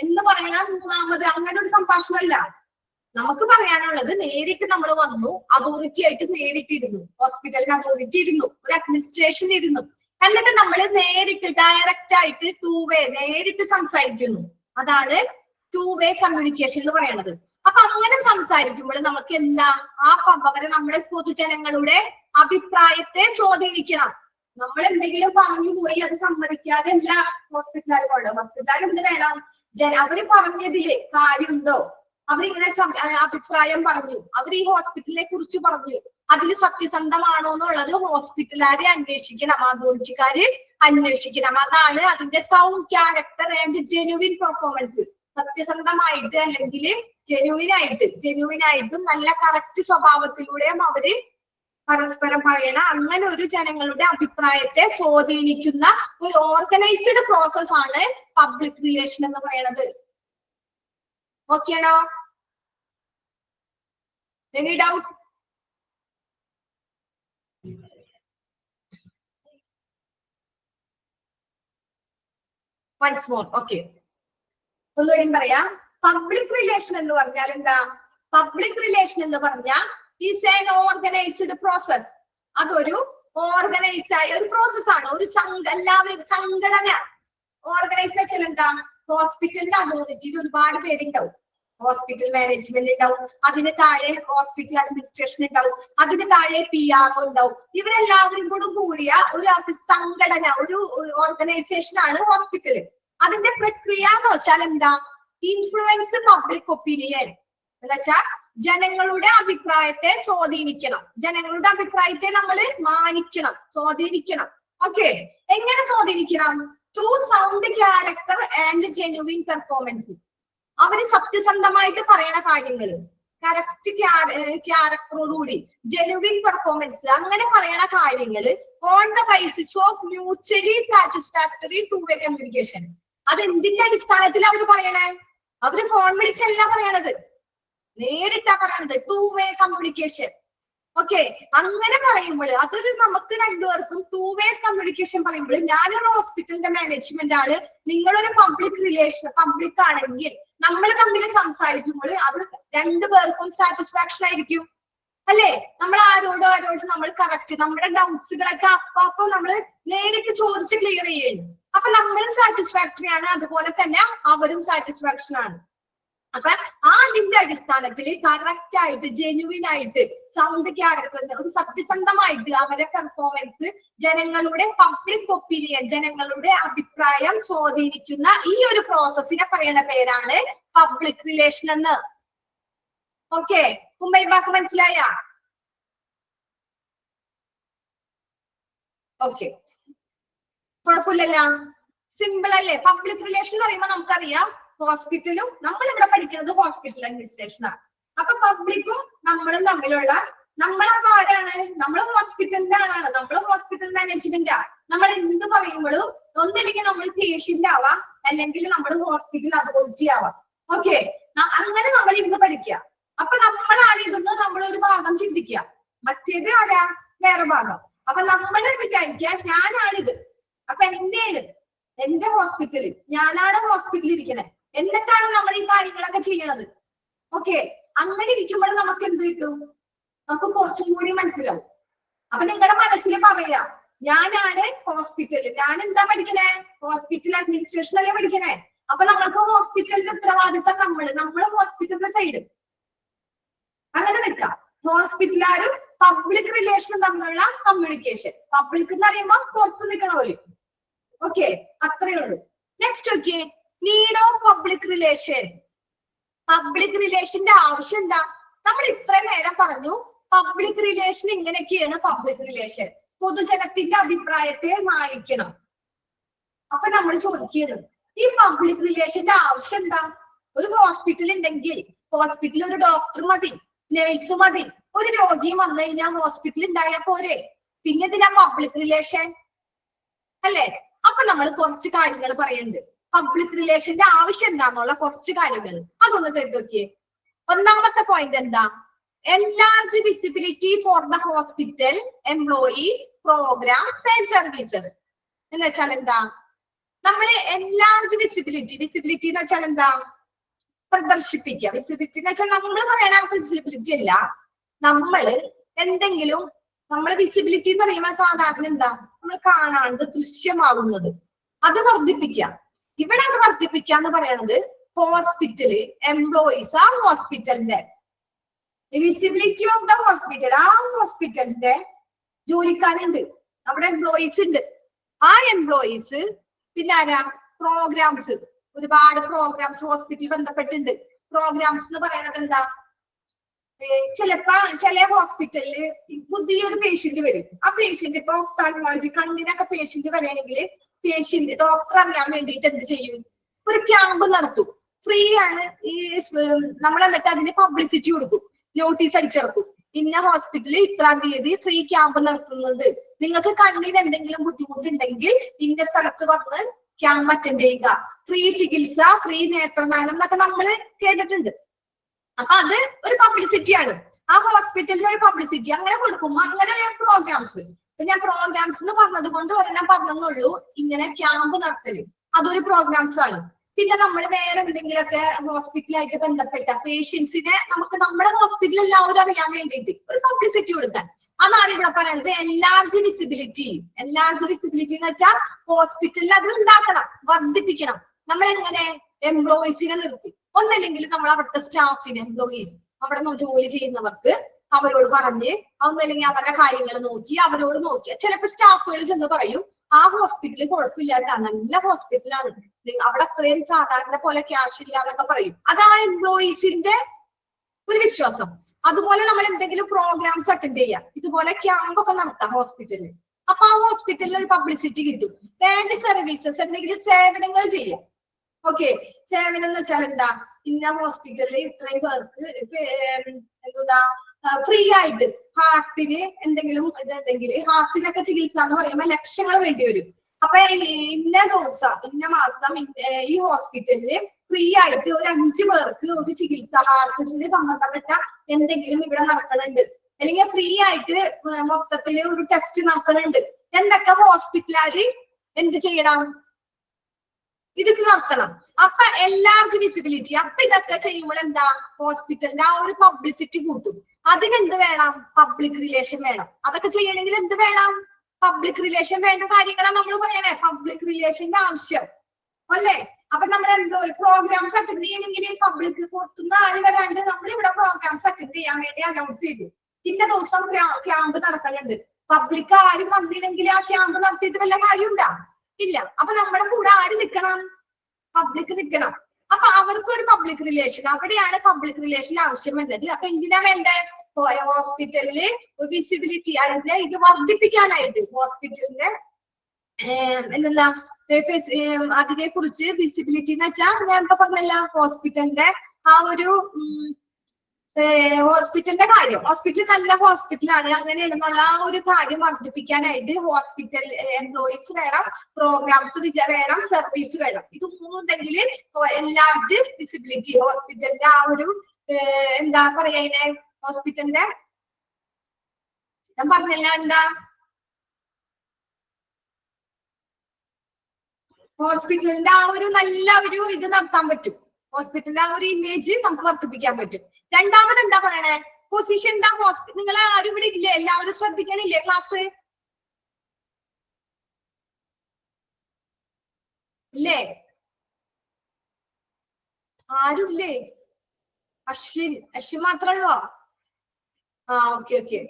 എന്ന് പറയണ മൂന്നാമത് അങ്ങനെ ഒരു സംഭാഷണമല്ല. നമുക്ക് പറയാനുള്ളത് നേരിട്ട് നമ്മൾ വന്നു, അതോറിറ്റി ആയിട്ട് നേരിട്ടിരുന്നു, ഹോസ്പിറ്റലിന് അതോറിറ്റി ഇരുന്നു, ഒരു അഡ്മിനിസ്ട്രേഷൻ ഇരുന്നു, എന്നിട്ട് നമ്മൾ നേരിട്ട് ഡയറക്റ്റ് ആയിട്ട് ടു വേ നേരിട്ട് സംസാരിക്കുന്നു. അതാണ് ടു വേ കമ്മ്യൂണിക്കേഷൻ എന്ന് പറയുന്നത്. അപ്പൊ അങ്ങനെ സംസാരിക്കുമ്പോൾ നമുക്ക് എന്താ അവരെ നമ്മുടെ പൊതുജനങ്ങളുടെ അഭിപ്രായത്തെ സ്വാധീനിക്കണം. നമ്മൾ എന്തെങ്കിലും പറഞ്ഞു പോയി അത് സമ്മതിക്കാതെ അല്ല ഹോസ്പിറ്റലുകാർ പോകണം. ഹോസ്പിറ്റലുകാർ എന്ത് വേണം, അവര് പറഞ്ഞതില് കാര്യമുണ്ടോ, അവരിങ്ങനെ അഭിപ്രായം പറഞ്ഞു, അവർ ഈ ഹോസ്പിറ്റലിനെ കുറിച്ച് പറഞ്ഞു, അതിൽ സത്യസന്ധമാണോ എന്നുള്ളത് ഹോസ്പിറ്റലുകാരെ അന്വേഷിക്കണം, അതോറിറ്റിക്കാര് അന്വേഷിക്കണം. അതാണ് അതിന്റെ sound character and genuine performance. സത്യസന്ധമായിട്ട് അല്ലെങ്കിൽ ജെനുവിനായിട്ടും നല്ല കറക്റ്റ് സ്വഭാവത്തിലൂടെയും അവര് പരസ്പരം പറയണ അങ്ങനെ ഒരു ജനങ്ങളുടെ അഭിപ്രായത്തെ സ്വാധീനിക്കുന്ന ഒരു ഓർഗനൈസ്ഡ് പ്രോസസ് ആണ് പബ്ലിക് റിലേഷൻ എന്ന് പറയുന്നത്. ഓക്കെയാണോ? Any doubt? Once more. Okay, ഒന്നുകൂടി പറയാം. പബ്ലിക് റിലേഷൻ എന്ന് പറഞ്ഞാൽ എന്താ? പബ്ലിക് റിലേഷൻ എന്ന് പറഞ്ഞാൽ ഈസ് ആൻ ഓർഗനൈസ്ഡ് പ്രോസസ്. അതൊരു ഓർഗനൈസ്ഡ് ആയ ഒരു പ്രോസസ് ആണ്. ഒരു എല്ലാവരും സംഘടന ഓർഗനൈസ് വെച്ചാൽ എന്താ? ഹോസ്പിറ്റലിന്റെ അതോറിറ്റിയിൽ ഒരുപാട് പേരുണ്ടാവും, ഹോസ്പിറ്റൽ മാനേജ്മെന്റ് ഉണ്ടാവും, അതിന് താഴെ ഹോസ്പിറ്റൽ അഡ്മിനിസ്ട്രേഷൻ ഉണ്ടാവും, അതിന് താഴെ PR ഉണ്ടാവും. ഇവരെല്ലാവരും കൂടിയ ഒരു സംഘടന, ഒരു ഓർഗനൈസേഷൻ ആണ് ഹോസ്പിറ്റല്. അതിന്റെ പ്രക്രിയ എന്ന് വെച്ചാൽ എന്താ? ഇൻഫ്ലുവൻസ് പബ്ലിക് ഒപ്പീനിയൻ എന്ന് വെച്ചാൽ ജനങ്ങളുടെ അഭിപ്രായത്തെ സ്വാധീനിക്കണം, ജനങ്ങളുടെ അഭിപ്രായത്തെ നമ്മൾ മാനിക്കണം, സ്വാധീനിക്കണം. ഓക്കെ, എങ്ങനെ സ്വാധീനിക്കണം? Through sound character and genuine performance. അവര് സത്യസന്ധമായിട്ട് പറയണ കാര്യങ്ങള്, കറക്റ്റ് ക്യാരക്ടറോടുകൂടി ജെനുവിൻ പെർഫോമൻസ് അങ്ങനെ പറയണ കാര്യങ്ങള് on the basis of mutually satisfactory two way communication. അത് എന്തിന്റെ അടിസ്ഥാനത്തിൽ അവര് പറയണേ? അവര് ഫോൺ വിളിച്ചല്ല പറയണത്, നേരിട്ടാ പറയണത്. To way communication. ഓക്കെ, അങ്ങനെ പറയുമ്പോൾ അതൊരു നമുക്ക് രണ്ടുപേർക്കും ടു വേസ് കമ്മ്യൂണിക്കേഷൻ പറയുമ്പോൾ ഞാനൊരു ഹോസ്പിറ്റലിന്റെ മാനേജ്മെന്റ് ആണ്, നിങ്ങളൊരു പബ്ലിക് ആണെങ്കിൽ നമ്മൾ തമ്മിൽ സംസാരിക്കുമ്പോൾ അത് രണ്ടുപേർക്കും സാറ്റിസ്ഫാക്ഷൻ ആയിരിക്കും അല്ലേ? നമ്മൾ ആരോടും നമ്മൾ കറക്റ്റ് നമ്മുടെ ഡൗട്ട്സുകളൊക്കെ അപ്പൊ നമ്മൾ നേരിട്ട് ചോദിച്ച് ക്ലിയർ ചെയ്യുന്നു. അപ്പൊ നമ്മളും സാറ്റിസ്ഫാക്ടറി ആണ്, അതുപോലെ തന്നെ അവരും സാറ്റിസ്ഫാക്ഷൻ ആണ്. അപ്പൊ അതിന്റെ അടിസ്ഥാനത്തിൽ കറക്റ്റ് ആയിട്ട് ജെനുവിൻ ആയിട്ട് സൗണ്ട് ക്യാരക്ടർ ഒരു സത്യസന്ധമായിട്ട് അവരുടെ പെർഫോമൻസ് ജനങ്ങളുടെ പബ്ലിക് ഒപ്പീനിയൻ ജനങ്ങളുടെ അഭിപ്രായം സ്വാധീനിക്കുന്ന ഈ ഒരു പ്രോസസ്സിനെ പറയുന്ന പേരാണ് പബ്ലിക് റിലേഷൻ എന്ന്. ഓക്കെ, മുംബൈബാക്ക് മനസ്സിലായ? ഓക്കെ, കുഴപ്പമില്ലല്ലോ, സിമ്പിൾ അല്ലേ? പബ്ലിക് റിലേഷൻ എന്ന് പറയുമ്പോൾ നമുക്കറിയാം ഹോസ്പിറ്റലും നമ്മൾ ഇവിടെ പഠിക്കുന്നത് ഹോസ്പിറ്റൽ അഡ്മിനിസ്ട്രേഷൻ ആണ്. അപ്പൊ പബ്ലിക്കും നമ്മളും തമ്മിലുള്ള നമ്മളപ്പോ ആരാണ്? നമ്മൾ ഹോസ്പിറ്റലിന്റെ ആളാണ്, നമ്മൾ ഹോസ്പിറ്റൽ മാനേജ്മെന്റാ. നമ്മൾ എന്ത് പറയുമ്പോഴും ഒന്നില്ലെങ്കിൽ നമ്മൾ പേഷ്യന്റ് ആവാം, അല്ലെങ്കിൽ നമ്മൾ ഹോസ്പിറ്റൽ അതോറിറ്റി ആവാം. ഓക്കെ, അങ്ങനെ നമ്മൾ ഇന്ന് പഠിക്കുക. അപ്പൊ നമ്മളാണ് ഇതൊന്ന് നമ്മളൊരു ഭാഗം ചിന്തിക്കുക, മറ്റേത് ആരാ? വേറെ ഭാഗം. അപ്പൊ നമ്മൾ വിചാരിക്കുക ഞാനാണിത്, അപ്പൊ എന്റെയാണ് എന്റെ ഹോസ്പിറ്റലിൽ, ഞാനാണ് ഹോസ്പിറ്റലിൽ ഇരിക്കണേ, എന്നിട്ടാണ് നമ്മൾ ഈ കാര്യങ്ങളൊക്കെ ചെയ്യണത്. ഓക്കെ, അങ്ങനെ ഇരിക്കുമ്പോൾ നമുക്ക് എന്ത് കിട്ടും? നമുക്ക് കുറച്ചും കൂടി മനസ്സിലാവും. അപ്പൊ നിങ്ങളുടെ മനസ്സിൽ പറയാ, ഞാനാണ് ഹോസ്പിറ്റലിൽ, ഞാൻ എന്താ പഠിക്കണേ? ഹോസ്പിറ്റൽ അഡ്മിനിസ്ട്രേഷൻ അല്ലേ പഠിക്കണേ. അപ്പൊ നമ്മൾക്ക് ഹോസ്പിറ്റലിന്റെ ഉത്തരവാദിത്തം നമ്മള് ഹോസ്പിറ്റലിന്റെ സൈഡ് അങ്ങനെ നിൽക്കാം. ഹോസ്പിറ്റലുകാരും പബ്ലിക് റിലേഷനും തമ്മിലുള്ള കമ്മ്യൂണിക്കേഷൻ. പബ്ലിക് എന്ന് പറയുമ്പോൾ പുറത്തു നിൽക്കണ പോലെ. ഓക്കെ, അത്രയേ ഉള്ളൂ. Next okay, need of public relation. Public റിലേഷന്റെ ആവശ്യം എന്താ? നമ്മൾ ഇത്രയും നേരം പറഞ്ഞു പബ്ലിക് റിലേഷൻ ഇങ്ങനെയൊക്കെയാണ്. പബ്ലിക് റിലേഷൻ പൊതുജനത്തിന്റെ അഭിപ്രായത്തെ മാനിക്കണം. അപ്പൊ നമ്മൾ ചോദിക്കണം, ഈ പബ്ലിക് റിലേഷന്റെ ആവശ്യം എന്താ? ഒരു ഹോസ്പിറ്റൽ ഉണ്ടെങ്കിൽ ഹോസ്പിറ്റലിൽ ഒരു ഡോക്ടർ മതി, നേഴ്സ് മതി. ഒരു രോഗിയും വന്നു കഴിഞ്ഞാൽ ഹോസ്പിറ്റൽ ഉണ്ടായാൽ പോരെ, പിന്നെ ഇതിനാ പബ്ലിക് റിലേഷൻ അല്ലേ? അപ്പൊ നമ്മൾ കുറച്ച് കാര്യങ്ങൾ പറയുന്നുണ്ട്. പബ്ലിക് റിലേഷന്റെ ആവശ്യം എന്താന്നുള്ള കുറച്ച് കാര്യങ്ങൾ അതൊന്ന് കേട്ട് നോക്കിയേ. ഒന്നാമത്തെ പോയിന്റ് എന്താ? enlarge visibility for the hospital employees, programs and services. എന്ന് വെച്ചാൽ എന്താ? നമ്മള് enlarge visibility എന്ന് വെച്ചാൽ എന്താ? പ്രദർശിപ്പിക്കുക. വിസിബിലിറ്റി എന്ന് വെച്ചാൽ നമ്മൾ പറയണ വിസിബിലിറ്റി അല്ല, നമ്മള് എന്തെങ്കിലും വിസിബിലിറ്റി എന്ന് പറയുമ്പോൾ സാധാരണ എന്താ? നമ്മൾ കാണാണ്ട് ദൃശ്യമാകുന്നത്, അത് വർദ്ധിപ്പിക്കുക. ഇവിടെ അത് വർദ്ധിപ്പിക്കുക എന്ന് പറയണത് ഹോസ്പിറ്റല് എംപ്ലോയീസ്, ആ ഹോസ്പിറ്റലിന്റെ വിസിബിലിറ്റി ഓഫ് ദ ഹോസ്പിറ്റൽ, ആ ഹോസ്പിറ്റലിന്റെ ജോലിക്കാരുണ്ട്, അവിടെ എംപ്ലോയീസ് ഉണ്ട്. ആ എംപ്ലോയീസ് പിന്നെ ആരാ? പ്രോഗ്രാംസ്, ഒരുപാട് പ്രോഗ്രാംസ് ഹോസ്പിറ്റൽ ബന്ധപ്പെട്ടുണ്ട്. പ്രോഗ്രാംസ് എന്ന് പറയുന്നത് എന്താ? ചിലപ്പോ ചില ഹോസ്പിറ്റലില് പുതിയൊരു പേഷ്യന്റ് വരും. ആ പേഷ്യന്റ് ഇപ്പൊ ഒഫ്താൽമോളജി കണ്ണിനൊക്കെ പേഷ്യന്റ് വരികയാണെങ്കിൽ പേഷ്യന്റ് ഡോക്ടർ അറിയാൻ വേണ്ടിയിട്ട് എന്ത് ചെയ്യും? ഒരു ക്യാമ്പ് നടത്തും. ഫ്രീ ആണ്. ഈ നമ്മൾ എന്നിട്ട് അതിന് പബ്ലിസിറ്റി കൊടുക്കും, നോട്ടീസ് അടിച്ചിറക്കും. ഇന്ന ഹോസ്പിറ്റലിൽ ഇത്രാം തീയതി ഫ്രീ ക്യാമ്പ് നടത്തുന്നുണ്ട്, നിങ്ങൾക്ക് കണ്ണിന് എന്തെങ്കിലും ബുദ്ധിമുട്ടുണ്ടെങ്കിൽ ഇന്ന സ്ഥലത്ത് വന്ന് ക്യാമ്പ് അറ്റൻഡ് ചെയ്യുക, ഫ്രീ ചികിത്സ, ഫ്രീ നേത്രദാനം എന്നൊക്കെ നമ്മൾ കേട്ടിട്ടുണ്ട്. അപ്പൊ അത് ഒരു പബ്ലിസിറ്റിയാണ്, ആ ഹോസ്പിറ്റലിന് ഒരു പബ്ലിസിറ്റി അങ്ങനെ കൊടുക്കുമ്പോ അങ്ങനെ പ്രോഗ്രാംസ്. ഞാൻ പ്രോഗ്രാംസ് എന്ന് പറഞ്ഞത് കൊണ്ട് ഒരെണ്ണം പറഞ്ഞെന്നുള്ളൂ. ഇങ്ങനെ ക്യാമ്പ് നടത്തല് അതൊരു പ്രോഗ്രാംസ് ആണ്. പിന്നെ നമ്മൾ വേറെ എന്തെങ്കിലുമൊക്കെ ഹോസ്പിറ്റലായിട്ട് ബന്ധപ്പെട്ട പേഷ്യൻസിനെ നമുക്ക് നമ്മുടെ ഹോസ്പിറ്റലിൽ എല്ലാവരും അറിയാൻ വേണ്ടിയിട്ട് ഒരു പബ്ലിസിറ്റി കൊടുക്കാൻ, അതാണ് ഇവിടെ പറയുന്നത് enlarge visibility. enlarge visibility എന്ന് വെച്ചാൽ ഹോസ്പിറ്റലിൽ അത് ഉണ്ടാക്കണം, വർദ്ധിപ്പിക്കണം. നമ്മൾ എങ്ങനെ? എംപ്ലോയീസിനെ നിർത്തി, ഒന്നല്ലെങ്കിൽ നമ്മൾ അവിടുത്തെ സ്റ്റാഫിന്, എംപ്ലോയീസ് അവിടെ ജോലി ചെയ്യുന്നവർക്ക് അവരോട് പറഞ്ഞ്, ഒന്നല്ലെങ്കിൽ അവരുടെ കാര്യങ്ങൾ നോക്കി അവരോട് നോക്കിയ ചിലപ്പോൾ സ്റ്റാഫുകൾ ചെന്ന് പറയും ആ ഹോസ്പിറ്റലിൽ കുഴപ്പമില്ലാട്ടാ, നല്ല ഹോസ്പിറ്റലാണ്, അവിടെ അത്രയും സാധാരണ പോലെ ക്യാഷ് ഇല്ല എന്നൊക്കെ പറയും. അത് ആ എംപ്ലോയീസിന്റെ ഒരു വിശ്വാസം. അതുപോലെ നമ്മൾ എന്തെങ്കിലും പ്രോഗ്രാംസ് അറ്റൻഡ് ചെയ്യാം, ഇതുപോലെ ക്യാമ്പ് ഒക്കെ നടത്താം ഹോസ്പിറ്റലിൽ. അപ്പൊ ആ ഹോസ്പിറ്റലിൽ ഒരു പബ്ലിസിറ്റി കിട്ടും. ആൻഡ് സർവീസസ്, എന്തെങ്കിലും സേവനങ്ങൾ ചെയ്യാം. ഓക്കെ, സേവനം എന്ന് വെച്ചാൽ എന്താ? ഇന്ന ഹോസ്പിറ്റലിൽ ഇത്രയും പേർക്ക് എന്താ ഫ്രീ ആയിട്ട് ഹാർട്ടിന് എന്തെങ്കിലും ഇതുണ്ടെങ്കിൽ, ഹാർട്ടിനൊക്കെ ചികിത്സ എന്ന് പറയുമ്പോൾ ലക്ഷങ്ങൾ വേണ്ടി വരും. അപ്പൊ ഇന്ന ദിവസം ഇന്ന മാസം ഈ ഹോസ്പിറ്റലില് ഫ്രീ ആയിട്ട് ഒരു 5 പേർക്ക് ഒരു ചികിത്സ, ഹാർട്ടിന് സംബന്ധപ്പെട്ട എന്തെങ്കിലും ഇവിടെ നടക്കുന്നുണ്ട്, അല്ലെങ്കിൽ ഫ്രീ ആയിട്ട് മൊത്തത്തില് ഒരു ടെസ്റ്റ് നടക്കുന്നുണ്ട്. എന്തൊക്കെ ഹോസ്പിറ്റലുകാര് എന്ത് ചെയ്യണം? ഇതൊക്കെ നടത്തണം. അപ്പൊ എല്ലാവർക്കും വിസിബിലിറ്റി. അപ്പൊ ഇതൊക്കെ ചെയ്യുമ്പോൾ എന്താ? ഹോസ്പിറ്റലിന്റെ ആ ഒരു പബ്ലിസിറ്റി കൂട്ടും. അതിനെന്ത് വേണം? പബ്ലിക് റിലേഷൻ വേണം. അതൊക്കെ ചെയ്യണമെങ്കിൽ എന്ത് വേണം? പബ്ലിക് റിലേഷൻ വേണ്ട കാര്യങ്ങളാണ് നമ്മൾ പറയണേ. പബ്ലിക് റിലേഷന്റെ ആവശ്യം അല്ലേ? അപ്പൊ നമ്മൾ എന്തോ പ്രോഗ്രാംസ് അറ്റൻഡ് ചെയ്യണമെങ്കിൽ പബ്ലിക് പുറത്തുനിന്ന് ആര് വരാണ്ട് നമ്മൾ ഇവിടെ പ്രോഗ്രാംസ് അറ്റൻഡ് ചെയ്യാൻ വേണ്ടി അനൗൺസ് ചെയ്തു. ഇന്ന ദിവസം ക്യാമ്പ് നടക്കുന്നുണ്ട്. പബ്ലിക് ആരും വന്നില്ലെങ്കിൽ ആ ക്യാമ്പ് നടത്തിയിട്ട് വല്ല കാര്യമുണ്ടാ? ഇല്ല. അപ്പൊ നമ്മുടെ കൂടെ ആര് നിൽക്കണം? പബ്ലിക് നിൽക്കണം. അപ്പൊ അവർക്കൊരു പബ്ലിക് റിലേഷൻ, അവിടെയാണ് പബ്ലിക് റിലേഷൻ ആവശ്യം വരുന്നത്. അപ്പൊ എന്തിനാ വേണ്ടേ? ഹോസ്പിറ്റലില് വിസിബിലിറ്റി, അതിന്റെ ഇത് വർദ്ധിപ്പിക്കാനായിട്ട് ഹോസ്പിറ്റലിന്റെ എന്താ അതിനെ കുറിച്ച് വിസിബിലിറ്റി എന്ന് വെച്ചാൽ ഞാൻ ഇപ്പൊ പറഞ്ഞല്ല, ഹോസ്പിറ്റലിന്റെ ആ ഒരു ഹോസ്പിറ്റലിന്റെ കാര്യം, ഹോസ്പിറ്റൽ നല്ല ഹോസ്പിറ്റലാണ് അങ്ങനെയാണെന്നുള്ള ആ ഒരു കാര്യം വർദ്ധിപ്പിക്കാനായിട്ട് ഹോസ്പിറ്റൽ എംപ്ലോയീസ് വേണം, പ്രോഗ്രാംസ് വേണം, സർവീസ് വേണം. ഇത് മൂന്നുണ്ടെങ്കിൽ ലാർജ് വിസിബിലിറ്റി ഹോസ്പിറ്റലിന്റെ ആ ഒരു എന്താ പറയാ ഇതിനെ, ഹോസ്പിറ്റലിന്റെ ഞാൻ പറഞ്ഞില്ല എന്താ, ഹോസ്പിറ്റലിന്റെ ആ ഒരു നല്ല ഒരു ഇത് നടത്താൻ പറ്റും, ഹോസ്പിറ്റലിന്റെ ആ ഒരു ഇമേജ് നമുക്ക് വർദ്ധിപ്പിക്കാൻ പറ്റും. രണ്ടാമത് എന്താ പറയണേ, പൊസിഷൻ ദ ഹോസ്പിറ്റൽ. നിങ്ങൾ ആരും ഇവിടെ ഇല്ലേ? എല്ലാവരും ശ്രദ്ധിക്കണില്ലേ ക്ലാസ്? ഇല്ലേ? ആരുമില്ലേ? അശ്വിൻ മാത്രമല്ലോ? Okay okay.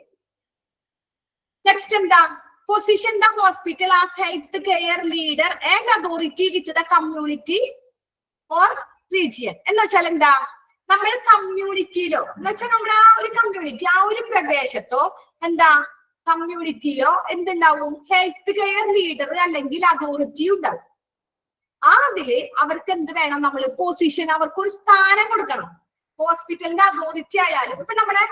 നെക്സ്റ്റ് എന്താ, position the hospital as health care leader and authority with the community or region. എന്ന് വെച്ചാൽ എന്താ, നമ്മൾ കമ്മ്യൂണിറ്റിയിലോ എന്ന് വെച്ചാൽ നമ്മുടെ ആ ഒരു കമ്മ്യൂണിറ്റി, ആ ഒരു പ്രദേശത്തോ എന്താ കമ്മ്യൂണിറ്റിയിലോ എന്തുണ്ടാവും, ഹെൽത്ത് കെയർ ലീഡർ അല്ലെങ്കിൽ അതോറിറ്റി ഉണ്ടാവും. അതില് അവർക്ക് എന്ത് വേണം, നമ്മൾ പൊസിഷൻ, അവർക്ക് ഒരു സ്ഥാനം കൊടുക്കണം. ഹോസ്പിറ്റലിന്റെ അതോറിറ്റി ആയാലും ഇപ്പൊ നമ്മുടെ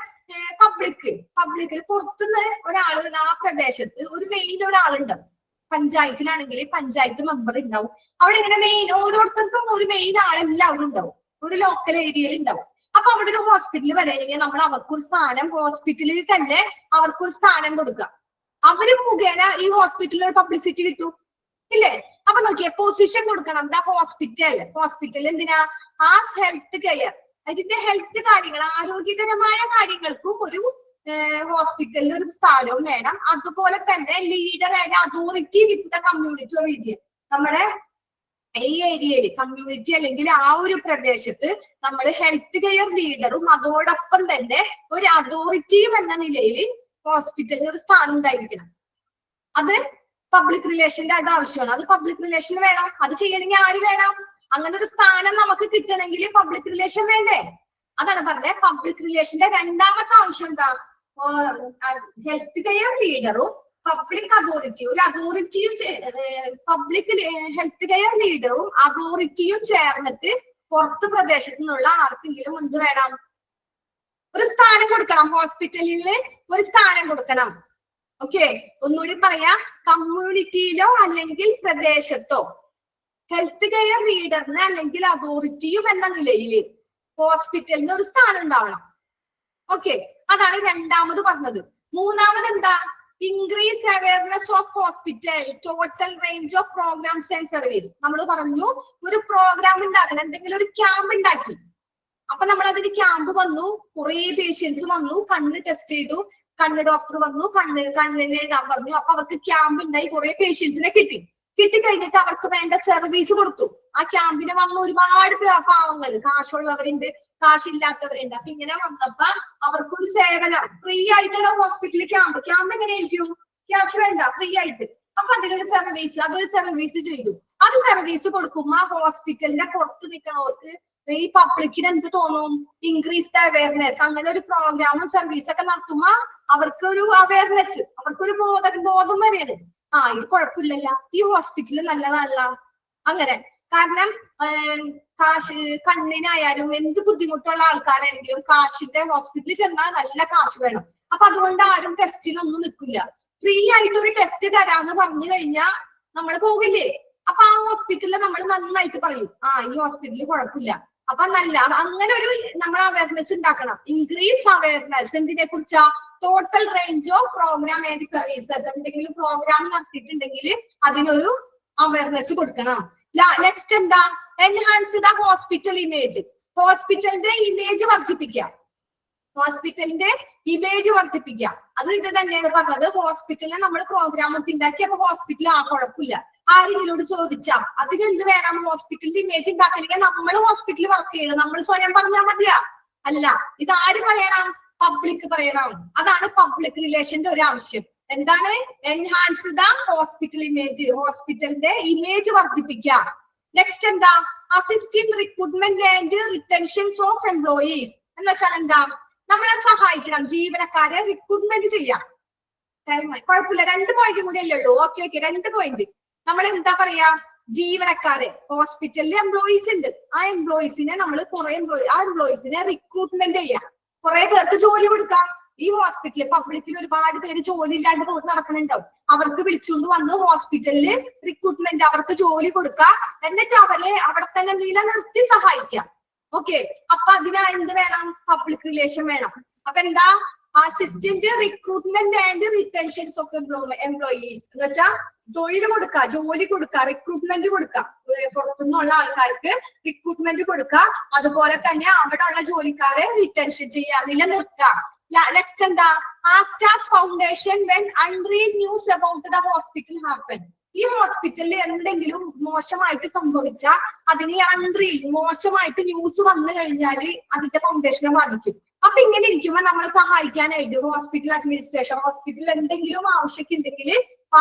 പബ്ലിക്കിൽ പുറത്തുനിന്ന് ഒരാള് ആ പ്രദേശത്ത് ഒരു മെയിൻ ഒരാളുണ്ടാവും. പഞ്ചായത്തിലാണെങ്കിൽ പഞ്ചായത്ത് മെമ്പർ ഉണ്ടാവും. അവിടെ ഇങ്ങനെ മെയിൻ ഓരോരുത്തർക്കും ഒരു മെയിൻ ആളെല്ലാവരും ഉണ്ടാവും, ഒരു ലോക്കൽ ഏരിയയിൽ ഉണ്ടാവും. അപ്പൊ അവിടെ ഒരു ഹോസ്പിറ്റൽ വരണമെങ്കിൽ നമ്മൾ അവർക്കൊരു സ്ഥാനം, ഹോസ്പിറ്റലിൽ തന്നെ അവർക്കൊരു സ്ഥാനം കൊടുക്കാം. അവര് മുഖേന ഈ ഹോസ്പിറ്റലിൽ ഒരു പബ്ലിസിറ്റി കിട്ടും, ഇല്ലേ? അപ്പൊ നോക്കിയേ, പൊസിഷൻ കൊടുക്കണം. ദ ഹോസ്പിറ്റൽ എന്തിനാ, ആ ഹെൽത്ത് കെയർ, അതിന്റെ ഹെൽത്ത് കാര്യങ്ങൾ, ആരോഗ്യകരമായ കാര്യങ്ങൾക്കും ഒരു ഹോസ്പിറ്റലിൽ ഒരു സ്ഥാനവും വേണം. അതുപോലെ തന്നെ leader and authority with the community region. നമ്മുടെ ഈ ഏരിയയിൽ കമ്മ്യൂണിറ്റി അല്ലെങ്കിൽ ആ ഒരു പ്രദേശത്ത് നമ്മൾ ഹെൽത്ത് കെയർ ലീഡറും അതോടൊപ്പം തന്നെ ഒരു അതോറിറ്റിയും എന്ന നിലയിൽ ഹോസ്പിറ്റലിൽ ഒരു സ്ഥാനം ഉണ്ടായിരിക്കണം. അത് പബ്ലിക് റിലേഷന്റെ അത് ആവശ്യമാണ്. അത് പബ്ലിക് റിലേഷൻ വേണം. അത് ചെയ്യണമെങ്കിൽ ആര് വേണം, അങ്ങനെ ഒരു സ്ഥാനം നമുക്ക് കിട്ടണമെങ്കിൽ പബ്ലിക് റിലേഷൻ വേണ്ടേ? അതാണ് പറഞ്ഞത്. പബ്ലിക് റിലേഷന്റെ രണ്ടാമത്തെ ആവശ്യം എന്താ, ഹെൽത്ത് കെയർ ലീഡറും പബ്ലിക് അതോറിറ്റി, ഒരു അതോറിറ്റിയും പബ്ലിക് ഹെൽത്ത് കെയർ ലീഡറും അതോറിറ്റിയും ചേർന്നിട്ട് പുറത്ത് പ്രദേശത്തു നിന്നുള്ള ആർക്കെങ്കിലും എന്ത് വേണം, ഒരു സ്ഥാനം കൊടുക്കണം. ഹോസ്പിറ്റലിൽ ഒരു സ്ഥാനം കൊടുക്കണം. ഓക്കെ, ഒന്നുകൂടി പറയാം, കമ്മ്യൂണിറ്റിയിലോ അല്ലെങ്കിൽ പ്രദേശത്തോ ഹെൽത്ത് കെയർ ലീഡറിന് അല്ലെങ്കിൽ അതോറിറ്റിയും എന്ന നിലയിൽ ഹോസ്പിറ്റലിന് ഒരു സ്ഥാനം ഉണ്ടാവണം. ഓക്കെ, അതാണ് രണ്ടാമത് പറഞ്ഞത്. മൂന്നാമത് എന്താ, increase awareness of hospital total range of programmes and service. നമ്മൾ പറഞ്ഞു ഒരു പ്രോഗ്രാം ഉണ്ടാക്കണം, എന്തെങ്കിലും ഒരു ക്യാമ്പ് ഉണ്ടാക്കി. അപ്പൊ നമ്മൾ അതിന് ക്യാമ്പ് വന്നു, കുറെ പേഷ്യൻസ് വന്നു, കണ്ണ് ടെസ്റ്റ് ചെയ്തു, കണ്ണ് ഡോക്ടർ വന്നു, കണ്ണിനെ ഇടാൻ പറഞ്ഞു. അപ്പൊ അവർക്ക് ക്യാമ്പ് ഉണ്ടായി, കുറെ പേഷ്യൻസിനെ കിട്ടിക്കഴിഞ്ഞിട്ട് അവർക്ക് വേണ്ട സർവീസ് കൊടുത്തു. ആ ക്യാമ്പിന് വന്ന ഒരുപാട് പാവങ്ങൾ, കാശുള്ളവരുണ്ട്, കാശില്ലാത്തവരുണ്ട്. അപ്പൊ ഇങ്ങനെ വന്നപ്പോ അവർക്കൊരു സേവനം ഫ്രീ ആയിട്ടുള്ള ഹോസ്പിറ്റലിൽ ക്യാമ്പ് എങ്ങനെയായിരിക്കും, ക്യാഷ് വേണ്ട, ഫ്രീ ആയിട്ട്. അപ്പൊ അതിലൊരു അതൊരു സർവീസ് ചെയ്തു. അത് സർവീസ് കൊടുക്കുമ്പോ ആ ഹോസ്പിറ്റലിന്റെ പുറത്ത് നിൽക്കണവർക്ക്, ഈ പബ്ലിക്കിന് എന്ത് തോന്നും, ഇൻക്രീസ് ദ അവയർനെസ്. അങ്ങനെ ഒരു പ്രോഗ്രാമും സർവീസ് ഒക്കെ നടത്തുമ്പോ അവർക്കൊരു അവയർനെസ്, അവർക്കൊരു ബോധം വരെയാണ്. ഇത് കുഴപ്പമില്ലല്ല, ഈ ഹോസ്പിറ്റല് നല്ലതല്ല. അങ്ങനെ കാരണം കണ്ണിനായാലും എന്ത് ബുദ്ധിമുട്ടുള്ള ആൾക്കാരാണെങ്കിലും കാശിന്റെ ഹോസ്പിറ്റലിൽ ചെന്നാൽ നല്ല കാശ് വേണം. അപ്പൊ അതുകൊണ്ട് ആരും ടെസ്റ്റിനൊന്നും നിൽക്കില്ല. ഫ്രീ ആയിട്ട് ഒരു ടെസ്റ്റ് തരാന്ന് പറഞ്ഞു കഴിഞ്ഞാൽ നമ്മൾ പോകില്ലേ? അപ്പൊ ആ ഹോസ്പിറ്റലിൽ നമ്മൾ നന്നായിട്ട് പറയും, ഈ ഹോസ്പിറ്റലിൽ കുഴപ്പമില്ല. അപ്പൊ അങ്ങനെ ഒരു നമ്മൾ അവയർനെസ് ഉണ്ടാക്കണം. ഇൻക്രീസ് അവയർനെസ് എന്തിനെ കുറിച്ചാ, total range of program and services. എന്തെങ്കിലും പ്രോഗ്രാം നടത്തിയിട്ടുണ്ടെങ്കിൽ അതിനൊരു അവയർനെസ് കൊടുക്കണം. നെക്സ്റ്റ് എന്താ, എൻഹാൻസ് ദ ഹോസ്പിറ്റൽ ഇമേജ്. ഹോസ്പിറ്റലിന്റെ ഇമേജ് വർദ്ധിപ്പിക്കുക. അത് ഇത് തന്നെയാണ് പറഞ്ഞത്. ഹോസ്പിറ്റലിൽ നമ്മൾ പ്രോഗ്രാം ഒക്കെ ഉണ്ടാക്കി, അപ്പൊ ഹോസ്പിറ്റൽ കുഴപ്പമില്ല. ആരെങ്കിലോട് ചോദിച്ചാൽ അതിനെന്ത് വേണം, ഹോസ്പിറ്റലിന്റെ ഇമേജ് ഉണ്ടാക്കണമെങ്കിൽ നമ്മൾ ഹോസ്പിറ്റലിൽ വർക്ക് ചെയ്യണം. നമ്മൾ സ്വയം പറഞ്ഞാൽ മതിയാ? അല്ല, ഇത് ആര് പറയണം, പബ്ലിക് പറയണം. അതാണ് പബ്ലിക് റിലേഷന്റെ ഒരു ആവശ്യം. എന്താണ്, എൻഹാൻസ് ദ ഹോസ്പിറ്റൽ ഇമേജ്. ഹോസ്പിറ്റലിന്റെ ഇമേജ് വർദ്ധിപ്പിക്കുക. നെക്സ്റ്റ് എന്താ, assisting recruitment and retentions of employees. എന്ന് വെച്ചാൽ എന്താ, നമ്മളെ സഹായിക്കണം, ജീവനക്കാരെ റിക്രൂട്ട്മെന്റ് ചെയ്യാം. കുഴപ്പമില്ല, 2 പോയിന്റ് കൂടി അല്ലേ ഉള്ളൂ. Okay, 2 point. നമ്മൾ എന്താ പറയാ, ജീവനക്കാരെ, ഹോസ്പിറ്റലിൽ എംപ്ലോയീസ് ഉണ്ട്, ആ എംപ്ലോയീസിനെ നമ്മൾ ആ എംപ്ലോയീസിനെ റിക്രൂട്ട്മെന്റ് ചെയ്യാം. കുറെ പേർക്ക് ജോലി കൊടുക്കാം. ഈ ഹോസ്പിറ്റലിൽ പബ്ലിക്കിൽ ഒരുപാട് പേര് ജോലി ഇല്ലാണ്ട് പോയി നടക്കണുണ്ടാവും. അവർക്ക് വിളിച്ചുകൊണ്ട് വന്ന് ഹോസ്പിറ്റലില് റിക്രൂട്ട്മെന്റ് അവർക്ക് ജോലി കൊടുക്കാം. എന്നിട്ട് അവരെ അവിടെ തന്നെ നിലനിർത്തി സഹായിക്കാം. ഓക്കെ, അപ്പൊ അതിന് എന്ത് വേണം? പബ്ലിക് റിലേഷൻ വേണം. അപ്പൊ എന്താ? Assistant recruitment and retentions of employees എന്ന് വെച്ചാൽ തൊഴിൽ കൊടുക്കുക, ജോലി കൊടുക്കുക, റിക്രൂട്ട്മെന്റ് കൊടുക്കുക, പുറത്തുനിന്നുള്ള ആൾക്കാർക്ക് റിക്രൂട്ട്മെന്റ് കൊടുക്കുക. അതുപോലെ തന്നെ അവിടെ ഉള്ള ജോലിക്കാരെ റിട്ടൻഷൻ ചെയ്യുക, നിലനിർത്തുക. നെക്സ്റ്റ് എന്താ? Act as foundation when unreal news about the hospital happen. ഈ ഹോസ്പിറ്റലിൽ എന്തെങ്കിലും മോശമായിട്ട് സംഭവിച്ചാൽ അതിന് അൺറിയൽ മോശമായിട്ട് ന്യൂസ് വന്നു കഴിഞ്ഞാൽ അതിന്റെ ഫൗണ്ടേഷനെ ബാധിക്കും. അപ്പൊ ഇങ്ങനെ ഇരിക്കുമ്പോ നമ്മളെ സഹായിക്കാനായിട്ട് ഹോസ്പിറ്റൽ അഡ്മിനിസ്ട്രേഷൻ, ഹോസ്പിറ്റലിൽ എന്തെങ്കിലും ആവശ്യമൊക്കെ ഉണ്ടെങ്കിൽ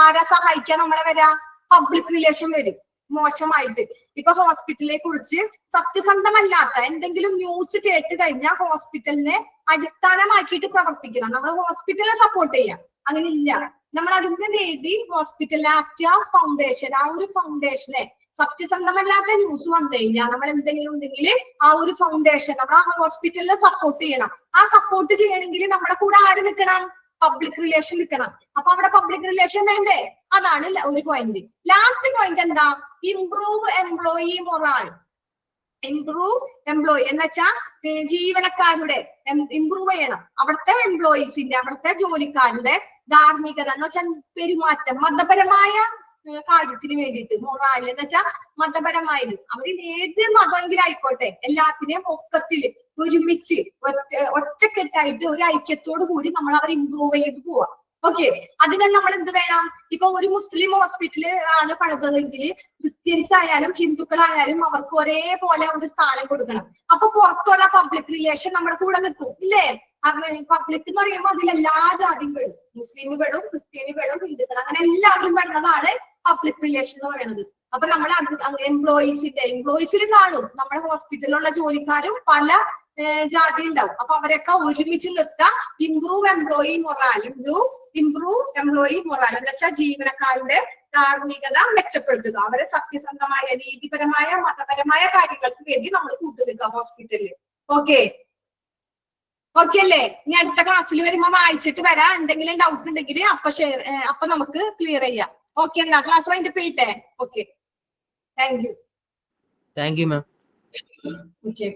ആരാ സഹായിക്കാൻ നമ്മളെ വരാ? പബ്ലിക് റിലേഷൻ വരും. മോശമായിട്ട് ഇപ്പൊ ഹോസ്പിറ്റലിനെ കുറിച്ച് സത്യസന്ധമല്ലാത്ത എന്തെങ്കിലും ന്യൂസ് കേട്ട് കഴിഞ്ഞാൽ ഹോസ്പിറ്റലിനെ അടിസ്ഥാനമാക്കിയിട്ട് പ്രവർത്തിക്കണം. നമ്മൾ ഹോസ്പിറ്റലിനെ സപ്പോർട്ട് ചെയ്യാം, അങ്ങനെ ഇല്ല. നമ്മൾ അതിന് വേണ്ടി ഹോസ്പിറ്റൽ ആക്ട് ആസ് ഫൗണ്ടേഷൻ, ആ ഒരു ഫൗണ്ടേഷനെ സത്യസന്ധമല്ലാത്ത ന്യൂസ് വന്നു കഴിഞ്ഞാൽ നമ്മൾ എന്തെങ്കിലും ഉണ്ടെങ്കിൽ ആ ഒരു ഫൗണ്ടേഷൻ നമ്മൾ ആ ഹോസ്പിറ്റലിനെ സപ്പോർട്ട് ചെയ്യണം. ആ സപ്പോർട്ട് ചെയ്യണമെങ്കിൽ നമ്മുടെ കൂടെ ആര് നിൽക്കണം? പബ്ലിക് റിലേഷൻ നിൽക്കണം. അപ്പൊ അവിടെ പബ്ലിക് റിലേഷൻ വേണ്ടേ? അതാണ് ഒരു പോയിന്റ്. ലാസ്റ്റ് പോയിന്റ് എന്താ? Improve employee morale. Improve employee എന്ന് വെച്ചാൽ ജീവനക്കാരുടെ ഇംപ്രൂവ് ചെയ്യണം. അവിടുത്തെ എംപ്ലോയീസിന്റെ, അവിടുത്തെ ജോലിക്കാരുടെ ധാർമ്മികത എന്ന് വെച്ചാൽ പെരുമാറ്റം, മതപരമായ കാര്യത്തിന് വേണ്ടിയിട്ട്. മൊറാൽ എന്ന് വെച്ചാൽ മതപരമായത്. അവര് ഏത് മതമെങ്കിലും ആയിക്കോട്ടെ, എല്ലാത്തിനെയും ഒക്കത്തില് ഒരുമിച്ച് ഒറ്റക്കെട്ടായിട്ട് ഒരു ഐക്യത്തോടു കൂടി നമ്മൾ അവരെ ഇംപ്രൂവ് ചെയ്ത് പോവാം. ഓക്കെ, അതിന് നമ്മൾ എന്ത് വേണം? ഇപ്പൊ ഒരു മുസ്ലിം ഹോസ്പിറ്റല് ആണ് പണിതതെങ്കിൽ ക്രിസ്ത്യൻസ് ആയാലും ഹിന്ദുക്കളായാലും അവർക്ക് ഒരേപോലെ ഒരു സ്ഥാനം കൊടുക്കണം. അപ്പൊ പുറത്തുള്ള പബ്ലിക് റിലേഷൻ നമ്മുടെ കൂടെ നിൽക്കും, ഇല്ലേ? പബ്ലിക് എന്ന് പറയുമ്പോൾ അതിൽ എല്ലാ ജാതിയും പെടും, മുസ്ലിം പെടും, ക്രിസ്ത്യാനി പെടും, ഹിന്ദുക്കൾ, അങ്ങനെ എല്ലാവരും പെടുന്നതാണ് പബ്ലിക് റിലേഷൻ എന്ന് പറയുന്നത്. അപ്പൊ നമ്മൾ എംപ്ലോയീസിൽ കാണും നമ്മുടെ ഹോസ്പിറ്റലിലുള്ള ജോലിക്കാരും പല ജാതി ഉണ്ടാവും. അപ്പൊ അവരൊക്കെ ഒരുമിച്ച് നിർത്താം. Improve employee morale, improve employee morale എന്ന് വെച്ചാൽ ജീവനക്കാരുടെ ധാർമ്മികത മെച്ചപ്പെടുത്തുക, അവരെ സത്യസന്ധമായ നീതിപരമായ മതപരമായ കാര്യങ്ങൾക്ക് വേണ്ടി നമ്മൾ കൂട്ടുനിൽക്കുക ഹോസ്പിറ്റലിൽ. ഓക്കെ ഓക്കെ അല്ലേ? ഇനി അടുത്ത ക്ലാസ്സിൽ വരുമ്പോ വായിച്ചിട്ട് വരാം. എന്തെങ്കിലും ഡൗട്ട് ഉണ്ടെങ്കിൽ അപ്പൊ നമുക്ക് ക്ലിയർ ചെയ്യാം. ഓക്കെ, എന്നാ ക്ലാസ് വൈൻഡപ്പ് ചെയ്യട്ടെ? Okay, thank you. Thank you, ma'am. Okay.